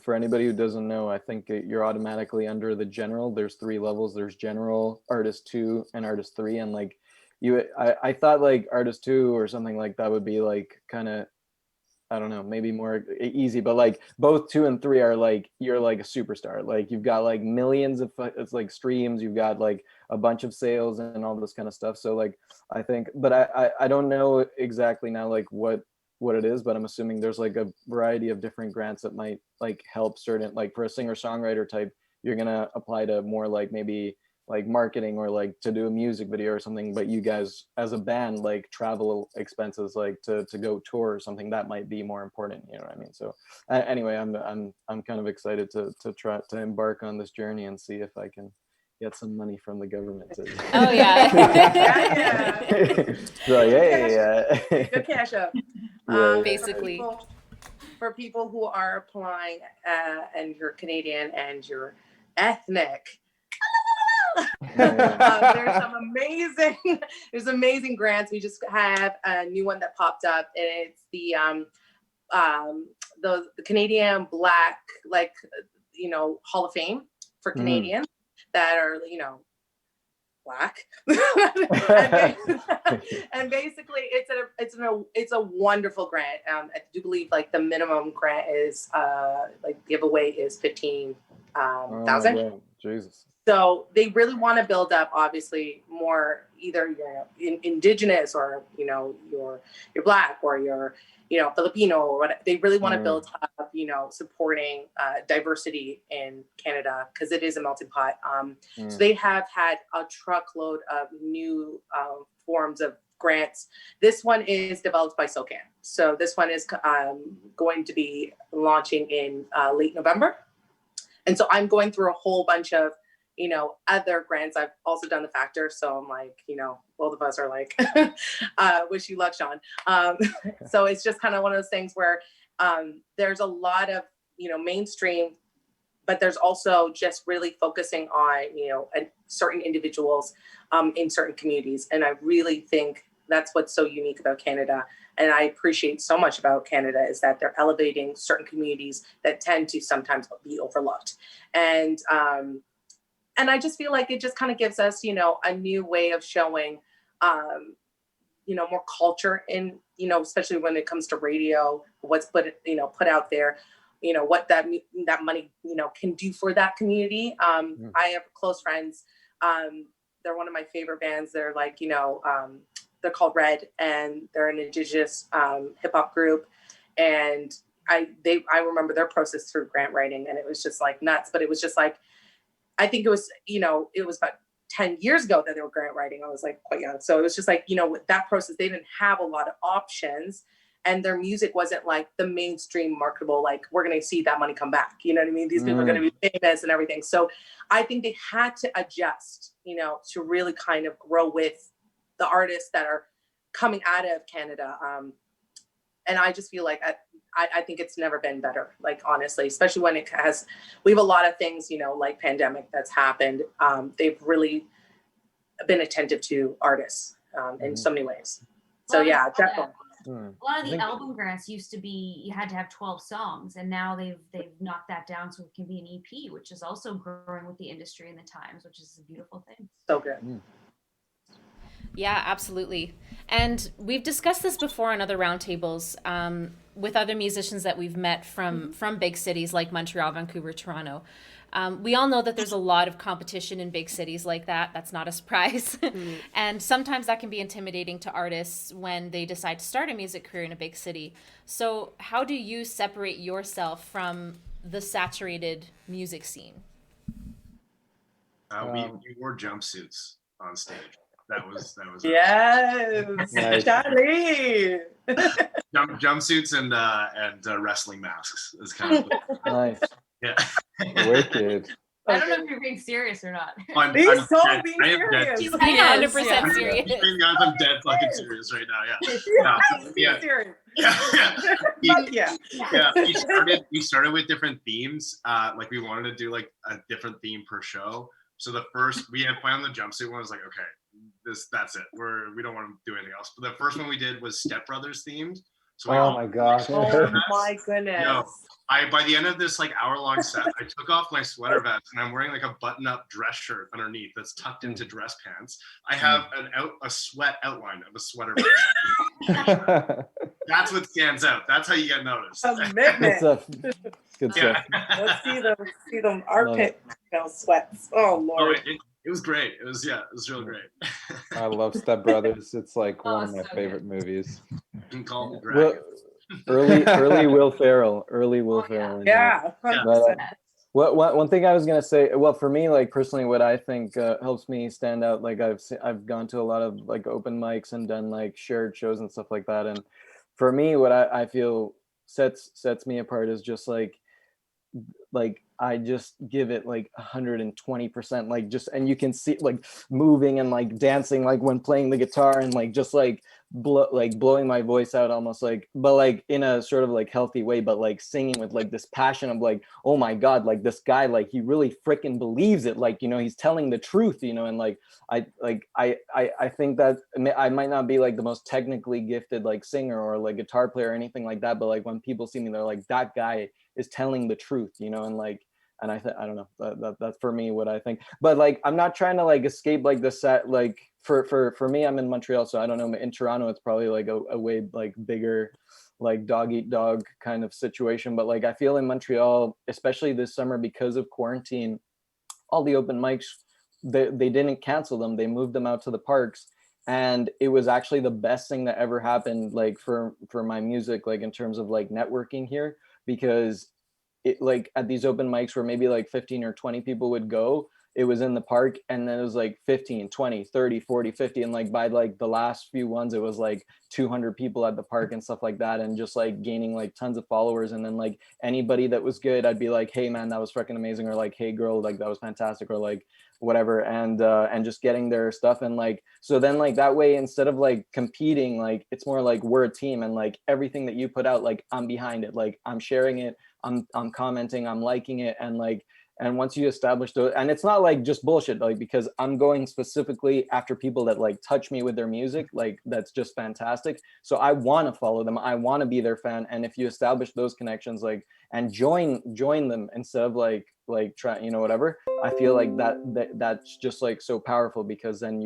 For anybody who doesn't know, I think you're automatically under the general. There's 3 levels. There's general, artist 2, and artist 3. And like I thought like artist 2 or something like that would be like kind of, I don't know, maybe more easy, but like both 2 and 3 are like, you're like a superstar. Like you've got like millions of it's like streams, you've got like a bunch of sales and all this kind of stuff. So like, I think, but I don't know exactly now like what it is, but I'm assuming there's like a variety of different grants that might like help certain, like for a singer songwriter type, you're gonna apply to more like maybe like marketing or like to do a music video or something. But you guys as a band, like travel expenses, like to go tour or something, that might be more important. You know what I mean? So anyway, I'm kind of excited to try to embark on this journey and see if I can get some money from the government. Oh yeah. So yeah. Good cash up. Basically. For people who are applying and you're Canadian and you're ethnic, there's amazing grants. We just have a new one that popped up, and it's the Canadian Black, like Hall of Fame for Mm. Canadians that are, Black. And basically it's a wonderful grant. I do believe like the minimum grant is giveaway is 15,000. God. Jesus. So they really want to build up, obviously, more either indigenous or you're Black or you're Filipino or what. They really want to build up, supporting diversity in Canada because it is a melting pot. So they have had a truckload of new forms of grants. This one is developed by SOCAN. So this one is going to be launching in late November. And so I'm going through a whole bunch of other grants. I've also done the Factor. So I'm like, both of us are like, wish you luck, Shawn. So it's just kind of one of those things where there's a lot of, mainstream, but there's also just really focusing on, certain individuals in certain communities. And I really think that's what's so unique about Canada. And I appreciate so much about Canada is that they're elevating certain communities that tend to sometimes be overlooked. And I just feel like it just kind of gives us, a new way of showing, more culture in, especially when it comes to radio, what's put out there, what that money, can do for that community. I have close friends. They're one of my favorite bands. They're like, they're called Red, and they're an Indigenous hip hop group. And I remember their process through grant writing, and it was just like nuts. But it was just like, I think it was about 10 years ago that they were grant writing. I was like quite young. So it was just like, with that process, they didn't have a lot of options, and their music wasn't like the mainstream marketable, like we're going to see that money come back. You know what I mean? These people are going to be famous and everything. So I think they had to adjust, to really kind of grow with the artists that are coming out of Canada. And I just feel like I think it's never been better, like honestly, especially when we have a lot of things, like pandemic that's happened. They've really been attentive to artists in so many ways. So yeah, definitely. A lot of the album grants used to be you had to have 12 songs, and now they've knocked that down so it can be an EP, which is also growing with the industry and the times, which is a beautiful thing. So good. Yeah, absolutely. And we've discussed this before on other roundtables with other musicians that we've met from big cities like Montreal, Vancouver, Toronto. We all know that there's a lot of competition in big cities like that. That's not a surprise. And sometimes that can be intimidating to artists when they decide to start a music career in a big city. So how do you separate yourself from the saturated music scene? We wore jumpsuits on stage. That was yes, Nice. Charlie. Jumpsuits and wrestling masks is kind of Nice. yeah. Wicked. I don't know if you're being serious or not. He's totally being serious. He's being 100% Yeah. serious. I'm dead fucking serious right now. Yeah. Serious. Yeah. We started with different themes. Like we wanted to do like a different theme per show. So we had planned on the jumpsuit one. I was like, okay, that's it. We don't want to do anything else. But the first one we did was Step Brothers themed. So Oh my gosh. Oh my goodness. By the end of this like hour-long set, I took off my sweater vest and I'm wearing like a button-up dress shirt underneath that's tucked into dress pants. I have a sweat outline of a sweater vest. That's what stands out. That's how you get noticed. Commitment. Good stuff. Let's see them armpit sweats. Oh Lord. It was great. It was really great. I love Step Brothers. It's like one of my so favorite movies. You can call them dragons. Early Will Ferrell. Ferrell. Yeah. But, one thing I was gonna say, well, for me, like personally, what I think helps me stand out, like I've gone to a lot of like open mics and done like shared shows and stuff like that, and for me, what I feel sets me apart is just like I just give it like 120%, like just, and you can see like moving and like dancing, like when playing the guitar and like just like blowing my voice out almost like, but like in a sort of like healthy way, but like singing with like this passion of like, oh my God, like this guy, like he really freaking believes it. Like, he's telling the truth, and like, I think that I might not be like the most technically gifted like singer or like guitar player or anything like that. But like when people see me, they're like, that guy is telling the truth, and like, And I don't know, that's for me what I think. But like, I'm not trying to like escape like the set, like for me, I'm in Montreal, so I don't know. In Toronto, it's probably like a way like bigger, like dog eat dog kind of situation. But like, I feel in Montreal, especially this summer, because of quarantine, all the open mics, they didn't cancel them, they moved them out to the parks. And it was actually the best thing that ever happened, like for my music, like in terms of like networking here, because it, like at these open mics where maybe like 15 or 20 people would go, it was in the park, and then it was like 15, 20, 30, 40, 50, and like by like the last few ones it was like 200 people at the park and stuff like that, and just like gaining like tons of followers. And then like anybody that was good, I'd be like, hey man, that was freaking amazing, or like, hey girl, like that was fantastic, or like whatever. And just getting their stuff. And like, so then like that way, instead of like competing, like it's more like we're a team, and like everything that you put out, like I'm behind it, like I'm sharing it, I'm commenting, I'm liking it. And like, and once you establish those, and it's not like just bullshit, like because I'm going specifically after people that like touch me with their music, like that's just fantastic. So I want to follow them, I want to be their fan. And if you establish those connections, like, and join them instead of like try, you know, whatever, I feel like that's just like so powerful, because then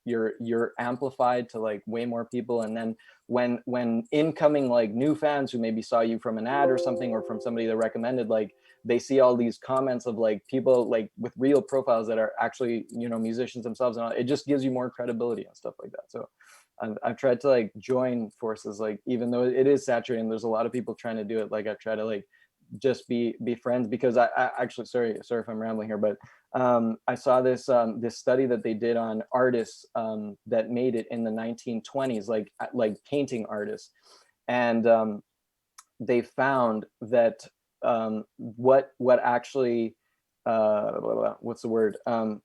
you're amplified to like way more people. And then when incoming like new fans who maybe saw you from an ad or something, or from somebody that recommended, like they see all these comments of like people like with real profiles that are actually, you know, musicians themselves, and all, it just gives you more credibility and stuff like that. So I've tried to like join forces, like even though it is saturated and there's a lot of people trying to do it, like I've tried to like just be friends. Because I actually, sorry if I'm rambling here, but I saw this this study that they did on artists that made it in the 1920s, like painting artists. And they found that what actually what's the word,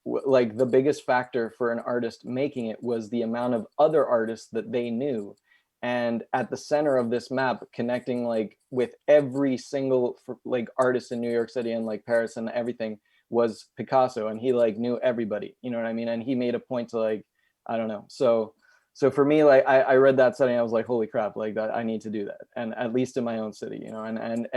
like the biggest factor for an artist making it was the amount of other artists that they knew. And at the center of this map, connecting like with every single like artist in New York City and like Paris and everything, was Picasso. And he like knew everybody, you know what I mean? And he made a point to like, I don't know. So for me, like I read that study, I was like, holy crap, like that, I need to do that. And at least in my own city, you know, and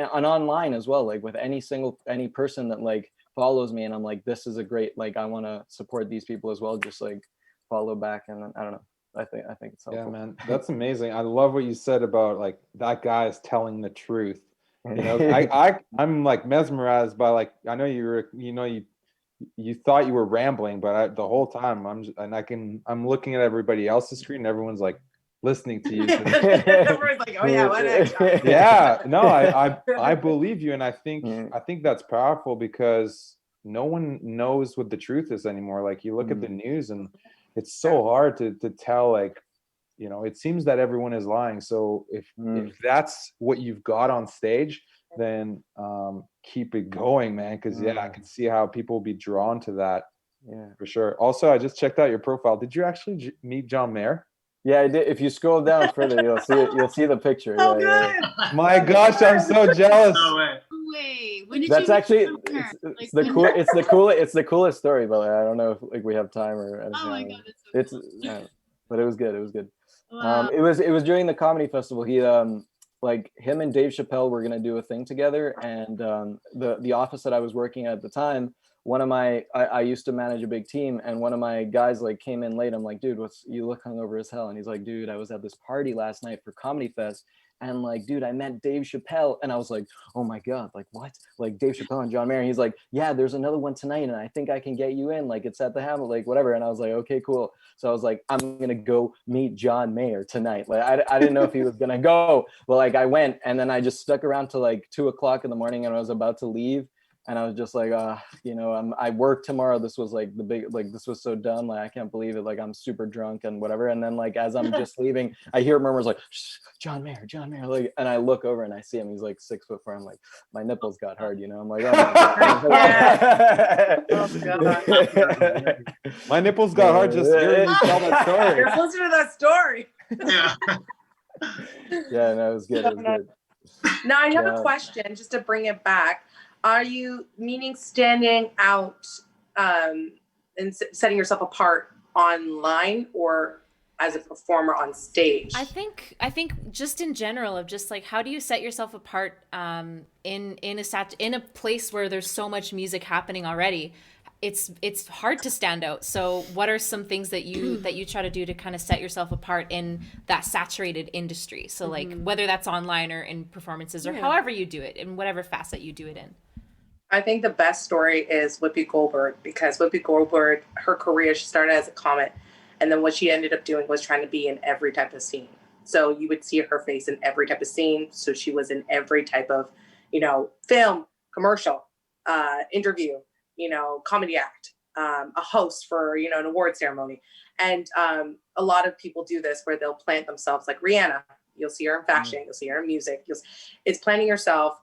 online as well, like with any person that like follows me, and I'm like, this is a great, like I want to support these people as well, just like follow back. And I don't know, I think it's helpful. Yeah, man, that's amazing. I love what you said about like that guy is telling the truth. You know, I'm like mesmerized by, like, I know you thought you were rambling, but the whole time I'm looking at everybody else's screen, and everyone's like listening to you. Everyone's like, oh yeah, what next? Yeah, no, I believe you, and I think that's powerful, because no one knows what the truth is anymore. Like, you look at the news, and it's so hard to tell, like, you know, it seems that everyone is lying. So if that's what you've got on stage, then keep it going, man, because I can see how people will be drawn to that. Yeah, for sure. Also, I just checked out your profile. Did you actually meet John Mayer? Yeah, I did. If you scroll down further, you'll see it. You'll see the picture. Oh, yeah, good. My gosh, I'm so jealous. No way. Wait, when did That's you actually like, it's the coolest story, but I don't know if like we have time or anything. Oh my god, that's so cool. Yeah, but it was good. It was good. Wow. It was during the comedy festival. He like him and Dave Chappelle were gonna do a thing together, and the office that I was working at the time, one of I used to manage a big team, and one of my guys like came in late. I'm like, dude, you look hungover as hell. And he's like, dude, I was at this party last night for Comedy Fest, and like, dude, I met Dave Chappelle. And I was like, oh my god, like what? Like Dave Chappelle and John Mayer. And he's like, yeah, there's another one tonight, and I think I can get you in, like it's at the Hamlet, like whatever. And I was like, okay, cool. So I was like, I'm gonna go meet John Mayer tonight. Like I didn't know if he was gonna go, but like I went, and then I just stuck around till like 2:00 in the morning, and I was about to leave. And I was just like, you know, I work tomorrow. This was like this was so dumb. Like, I can't believe it. Like, I'm super drunk and whatever. And then like, as I'm just leaving, I hear murmurs like, John Mayer. Like, and I look over and I see him. He's like 6'4". I'm like, my nipples got hard, you know? I'm like, oh my God. My nipples got hard just hearing you tell that story. You're listening to that story. Yeah. Yeah, no, it was good. It was good. Now I have a question, just to bring it back. Are you meaning standing out and setting yourself apart online, or as a performer on stage. I think just in general of just like how do you set yourself apart in a place where there's so much music happening already. It's hard to stand out. So what are some things that you try to do to kind of set yourself apart in that saturated industry? So like whether that's online or in performances or however you do it, in whatever facet you do it in. I think the best story is Whoopi Goldberg, because Whoopi Goldberg, her career, she started as a comic, and then what she ended up doing was trying to be in every type of scene. So you would see her face in every type of scene. So she was in every type of, film, commercial, interview, comedy act, a host for, an award ceremony. And a lot of people do this where they'll plant themselves like Rihanna. You'll see her in fashion, you'll see her in music. It's planting yourself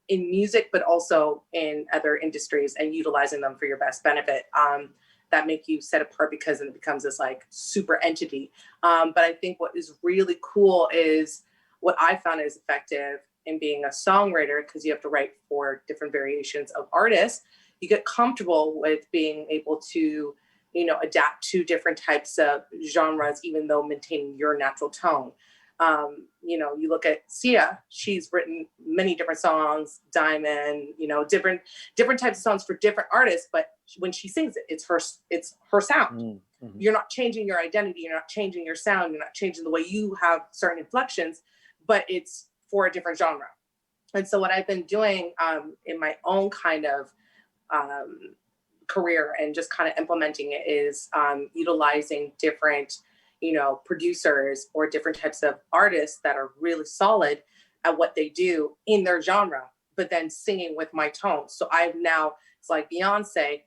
in music, but also in other industries and utilizing them for your best benefit. That make you set apart, because then it becomes this like super entity. But I think what is really cool is what I found is effective in being a songwriter, because you have to write for different variations of artists. You get comfortable with being able to, adapt to different types of genres, even though maintaining your natural tone. You look at Sia, she's written many different songs, Diamond, different types of songs for different artists, but when she sings it, it's her sound. Mm-hmm. You're not changing your identity, you're not changing your sound, you're not changing the way you have certain inflections, but it's for a different genre. And so what I've been doing in my own kind of career and just kind of implementing it is utilizing different producers or different types of artists that are really solid at what they do in their genre, but then singing with my tone. So I've now, it's like Beyonce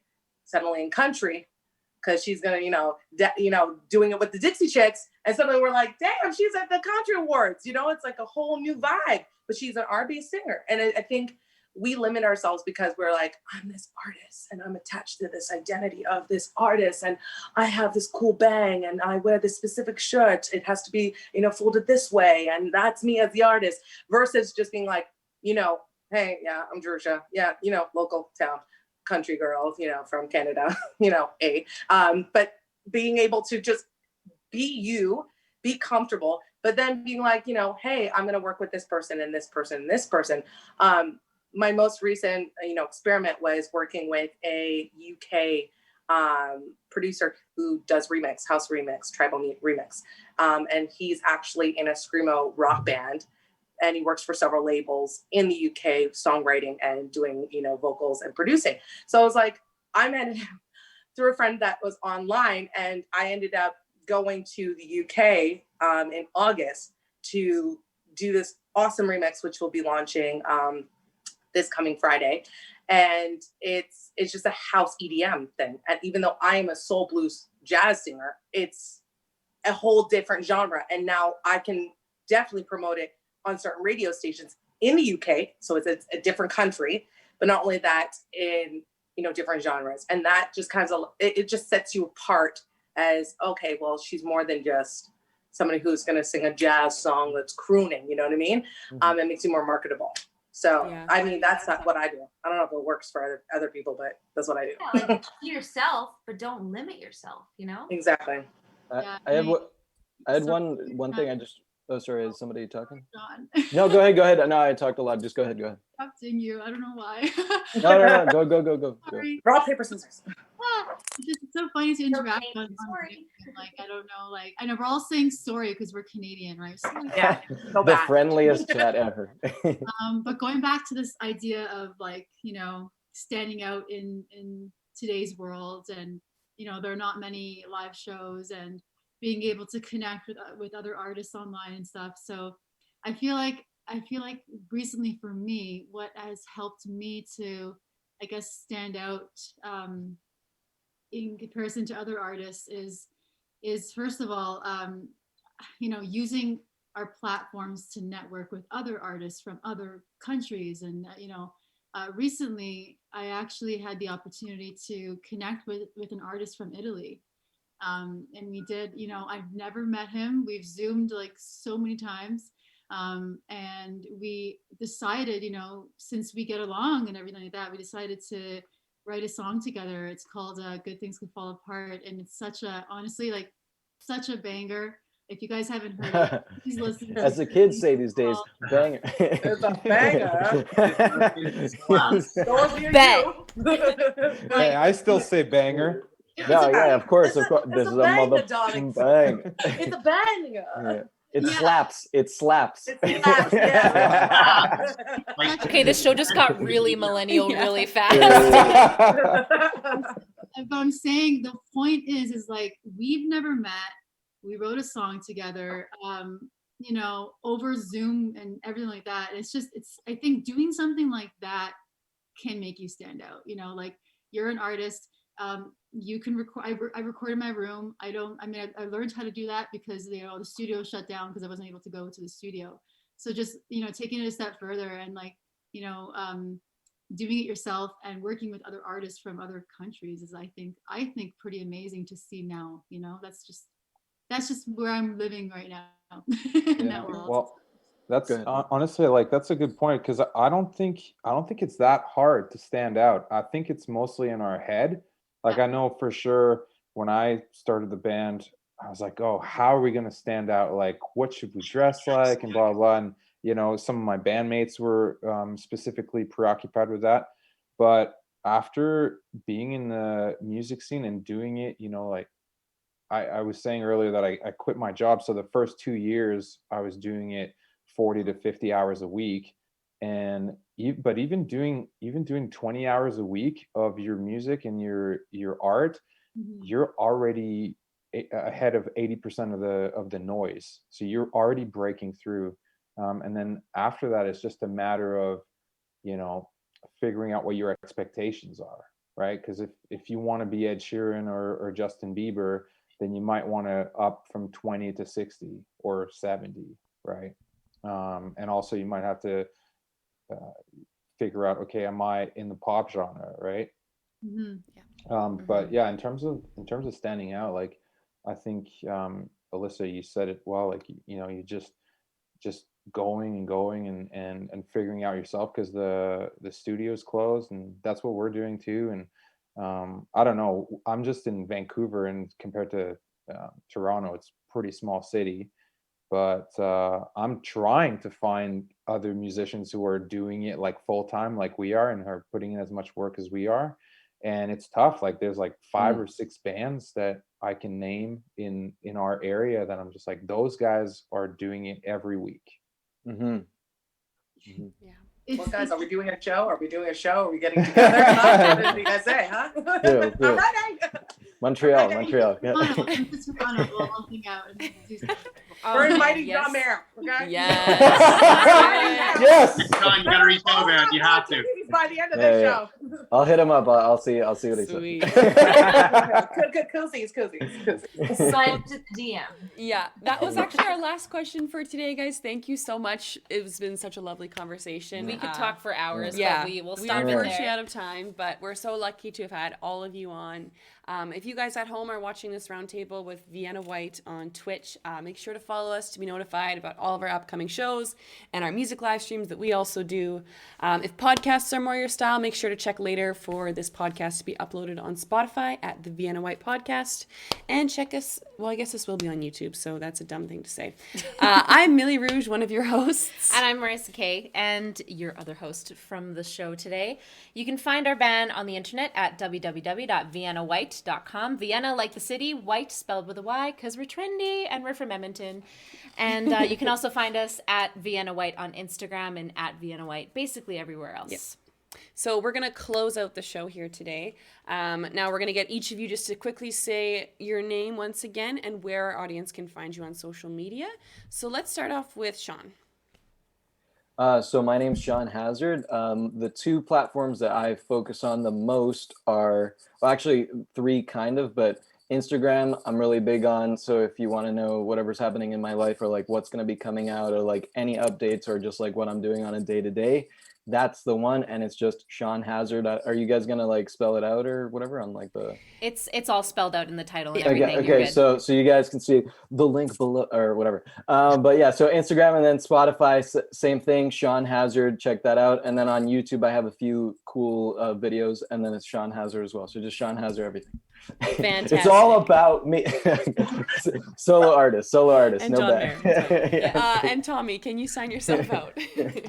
suddenly in country, because she's gonna, doing it with the Dixie Chicks, and suddenly we're like, damn, she's at the Country Awards. It's like a whole new vibe, but she's an R&B singer. And I think we limit ourselves because we're like, I'm this artist and I'm attached to this identity of this artist, and I have this cool bang and I wear this specific shirt. It has to be, folded this way, and that's me as the artist, versus just being like, hey, yeah, I'm Jerusha. Yeah, local town country girl, from Canada, but being able to just be you, be comfortable, but then being like, hey, I'm going to work with this person and this person and this person. My most recent, experiment was working with a UK producer who does house remix, tribal remix. And he's actually in a screamo rock band, and he works for several labels in the UK, songwriting and doing, vocals and producing. So I was like, I met him through a friend that was online, and I ended up going to the UK in August to do this awesome remix, which will be launching this coming Friday. And it's just a house EDM thing. And even though I am a soul blues jazz singer, it's a whole different genre. And now I can definitely promote it on certain radio stations in the UK. So it's a different country, but not only that, in, different genres. And that just kind of, it just sets you apart as, okay, well, she's more than just somebody who's going to sing a jazz song that's crooning, you know what I mean? Mm-hmm. It makes you more marketable. So, yeah. I mean, that's not what I do. I don't know if it works for other people, but that's what I do. Yeah, like, be yourself, but don't limit yourself, Exactly. I had one thing I just, oh, sorry, is somebody talking? No, go ahead. No, I talked a lot. Just go ahead. Interrupting you. I don't know why. No. Go. Sorry. Rock, paper, scissors. It's just so funny to interact on like, I don't know, like, I know we're all saying sorry because we're Canadian, right? So, yeah. The friendliest chat ever. But going back to this idea of like, standing out in today's world, and, there are not many live shows, and being able to connect with other artists online and stuff. So I feel like recently for me, what has helped me to, I guess, stand out in comparison to other artists is first of all, using our platforms to network with other artists from other countries. And recently I actually had the opportunity to connect with an artist from Italy. And we did, I've never met him. We've Zoomed like so many times. And we decided, since we get along and everything like that, we decided to write a song together. It's called Good Things Can Fall Apart. And it's such a, honestly, like, such a banger. If you guys haven't heard it, please listen. As the kids say these days, banger. It's a banger. Bet. Hey, I still say banger. No, yeah, of course. This It's is a a banger, mother darling. bang. It's a banger. Yeah. It Yeah. slaps. It slaps. It slaps, yeah. Okay, this show just got really millennial Yeah. really fast. But I'm saying the point is like we've never met. We wrote a song together, you know, over Zoom and everything like that. It's I think doing something like that can make you stand out. You know, like you're an artist. You can record. I record in my room. I learned how to do that because the studio shut down because I wasn't able to go to the studio. So just, you know, taking it a step further and like, you know, doing it yourself and working with other artists from other countries is I think pretty amazing to see now. You know, that's just where I'm living right now. In that world. Well, that's Go ahead. honestly, like, that's a good point, because I don't think it's that hard to stand out. I think it's mostly in our head. Like, I know for sure when I started the band, I was like, oh, how are we going to stand out? Like, what should we dress like? And blah, blah, blah. And, you know, some of my bandmates were specifically preoccupied with that. But after being in the music scene and doing it, you know, like, I was saying earlier that I quit my job. So the first 2 years I was doing it 40 to 50 hours a week. And but even doing 20 hours a week of your music and your art, you're already ahead of 80% of the noise. So you're already breaking through. And then after that, it's just a matter of, you know, figuring out what your expectations are, right? Because if you want to be Ed Sheeran or Justin Bieber, then you might want to up from 20 to 60 or 70, right? And also you might have to figure out, okay, am I in the pop genre, right? But yeah, in terms of standing out, like, I think Alyssa, you said it well. Like, you know, you just going and going and figuring out yourself, because the studio's closed, and that's what we're doing too. And I don't know, I'm just in Vancouver, and compared to Toronto, it's a pretty small city. But I'm trying to find other musicians who are doing it like full time, like we are, and are putting in as much work as we are. And it's tough. Like, there's like 5 or 6 bands that I can name in our area that I'm just like, those guys are doing it every week. Yeah. Well, guys, are we doing a show? Are we getting together? Huh? What do you guys say, huh? Yeah. All right. Montreal. Okay. Yeah. Toronto, we'll all hang out and do something. We're inviting yes. John Mayer. Okay? Yes. Yes. John, you gotta reach out, man. You have to. By the end of this show. I'll hit him up. I'll see what he Sweet. says. Cozies. Slide to the DM. Yeah, that was actually our last question for today, guys. Thank you so much. It's been such a lovely conversation. We could talk for hours, Yeah, but we will we stop are it unfortunately there. out of time, but we're so lucky to have had all of you on. If you guys at home are watching this roundtable with Vienna Whyte on Twitch, make sure to follow us to be notified about all of our upcoming shows and our music live streams that we also do. If podcasts are more your style, make sure to check later for this podcast to be uploaded on Spotify at the Vienna Whyte Podcast. And check us, well, I guess this will be on YouTube, so that's a dumb thing to say. I'm Millie Rouge, one of your hosts. And I'm Marissa Kay, and your other host from the show today. You can find our band on the internet at www.viennawhyte.com. Vienna like the city, White spelled with a Y, because we're trendy and we're from Edmonton. And you can also find us at Vienna Whyte on Instagram and at Vienna Whyte basically everywhere else. Yes. So we're going to close out the show here today. Now we're going to get each of you just to quickly say your name once again and where our audience can find you on social media. So let's start off with Shawn. So my name's Sean Hazard. The 2 platforms that I focus on the most are, well, actually 3 kind of, but Instagram I'm really big on. So if you want to know whatever's happening in my life, or like what's going to be coming out, or like any updates, or just like what I'm doing on a day-to-day, that's the one, and it's just Shawn Hazard. Are you guys gonna like spell it out or whatever on like the? It's all spelled out in the title and Yeah. everything. Okay, You're okay, good. so you guys can see the link below or whatever. But yeah, so Instagram and then Spotify, same thing. Shawn Hazard, check that out. And then on YouTube, I have a few cool videos, and then it's Shawn Hazard as well. So just Shawn Hazard everything. Fantastic. It's all about me. Solo artist, And no John bad. Mayer. Yeah. And Tommy, can you sign yourself out?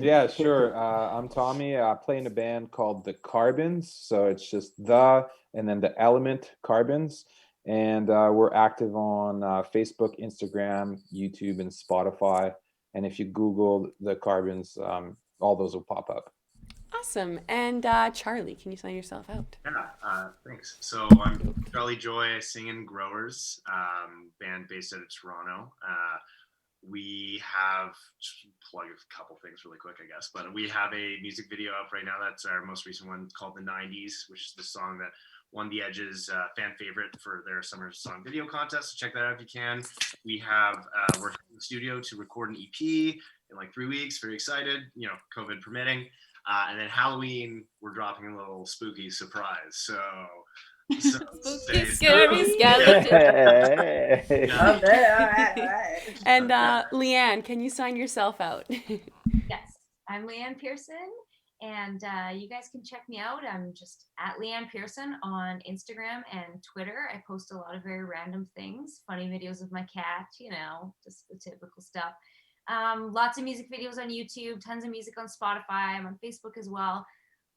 Yeah, sure. I'm Tommy. I play in a band called the Carbons. So it's just the and then the element Carbons. And we're active on Facebook, Instagram, YouTube, and Spotify. And if you Google the Carbons, all those will pop up. Awesome. And Charlie, can you sign yourself out? Yeah, thanks. So I'm Charlie Joy, singing Growers, band based out of Toronto. We have, just plug a couple things really quick, I guess, but we have a music video up right now. That's our most recent one called The 90s, which is the song that won the Edge's fan favorite for their summer song video contest. So check that out if you can. We have worked in the studio to record an EP in like 3 weeks. Very excited, COVID permitting. And then Halloween, we're dropping a little spooky surprise. So Spooky, scary skeleton. And Leanne, can you sign yourself out? Yes, I'm Leanne Pearson, and you guys can check me out. I'm just at Leanne Pearson on Instagram and Twitter. I post a lot of very random things, funny videos of my cat, just the typical stuff. Lots of music videos on YouTube, tons of music on Spotify. I'm on Facebook as well.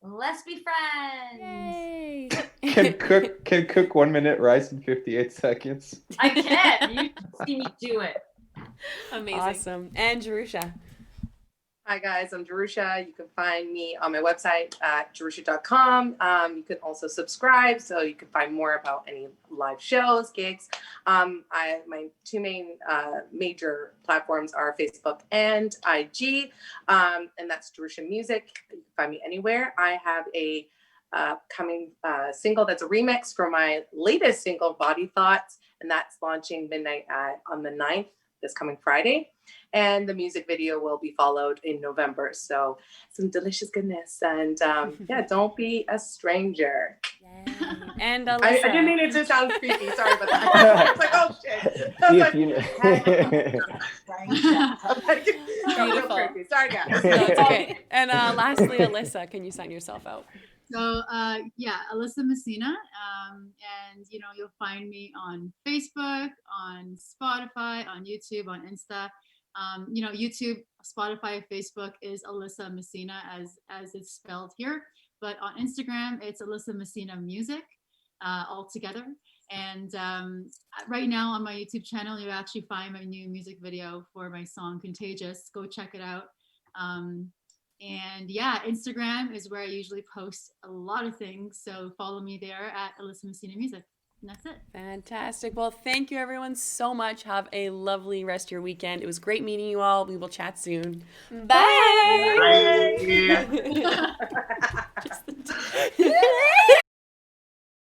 Let's be friends. Yay! Can cook 1 minute rice in 58 seconds. I can. You see me do it. Amazing. Awesome. And Jerusha. Hi guys, I'm Jerusha. You can find me on my website at jerusha.com. You can also subscribe so you can find more about any live shows, gigs. My two main major platforms are Facebook and IG, and that's Jerusha Music. You can find me anywhere. I have a coming single that's a remix for my latest single, Body Thoughts, and that's launching midnight on the 9th, this coming Friday. And the music video will be followed in November. So some delicious goodness. And yeah, don't be a stranger. Yay. And I Alyssa. didn't mean it to sound creepy. Sorry about that. It's like, oh shit. I was like, no, real creepy. Sorry guys. No, it's okay. And lastly, Alyssa, can you sign yourself out? So yeah, Alyssa Messina, and you'll find me on Facebook, on Spotify, on YouTube, on Insta. YouTube, Spotify, Facebook is Alyssa Messina as it's spelled here, but on Instagram it's Alyssa Messina Music, all together. And right now on my YouTube channel, you'll actually find my new music video for my song Contagious. Go check it out. And yeah, Instagram is where I usually post a lot of things. So follow me there at Alyssa Messina Music. And that's it. Fantastic. Well, thank you everyone so much. Have a lovely rest of your weekend. It was great meeting you all. We will chat soon. Bye. Bye. Just the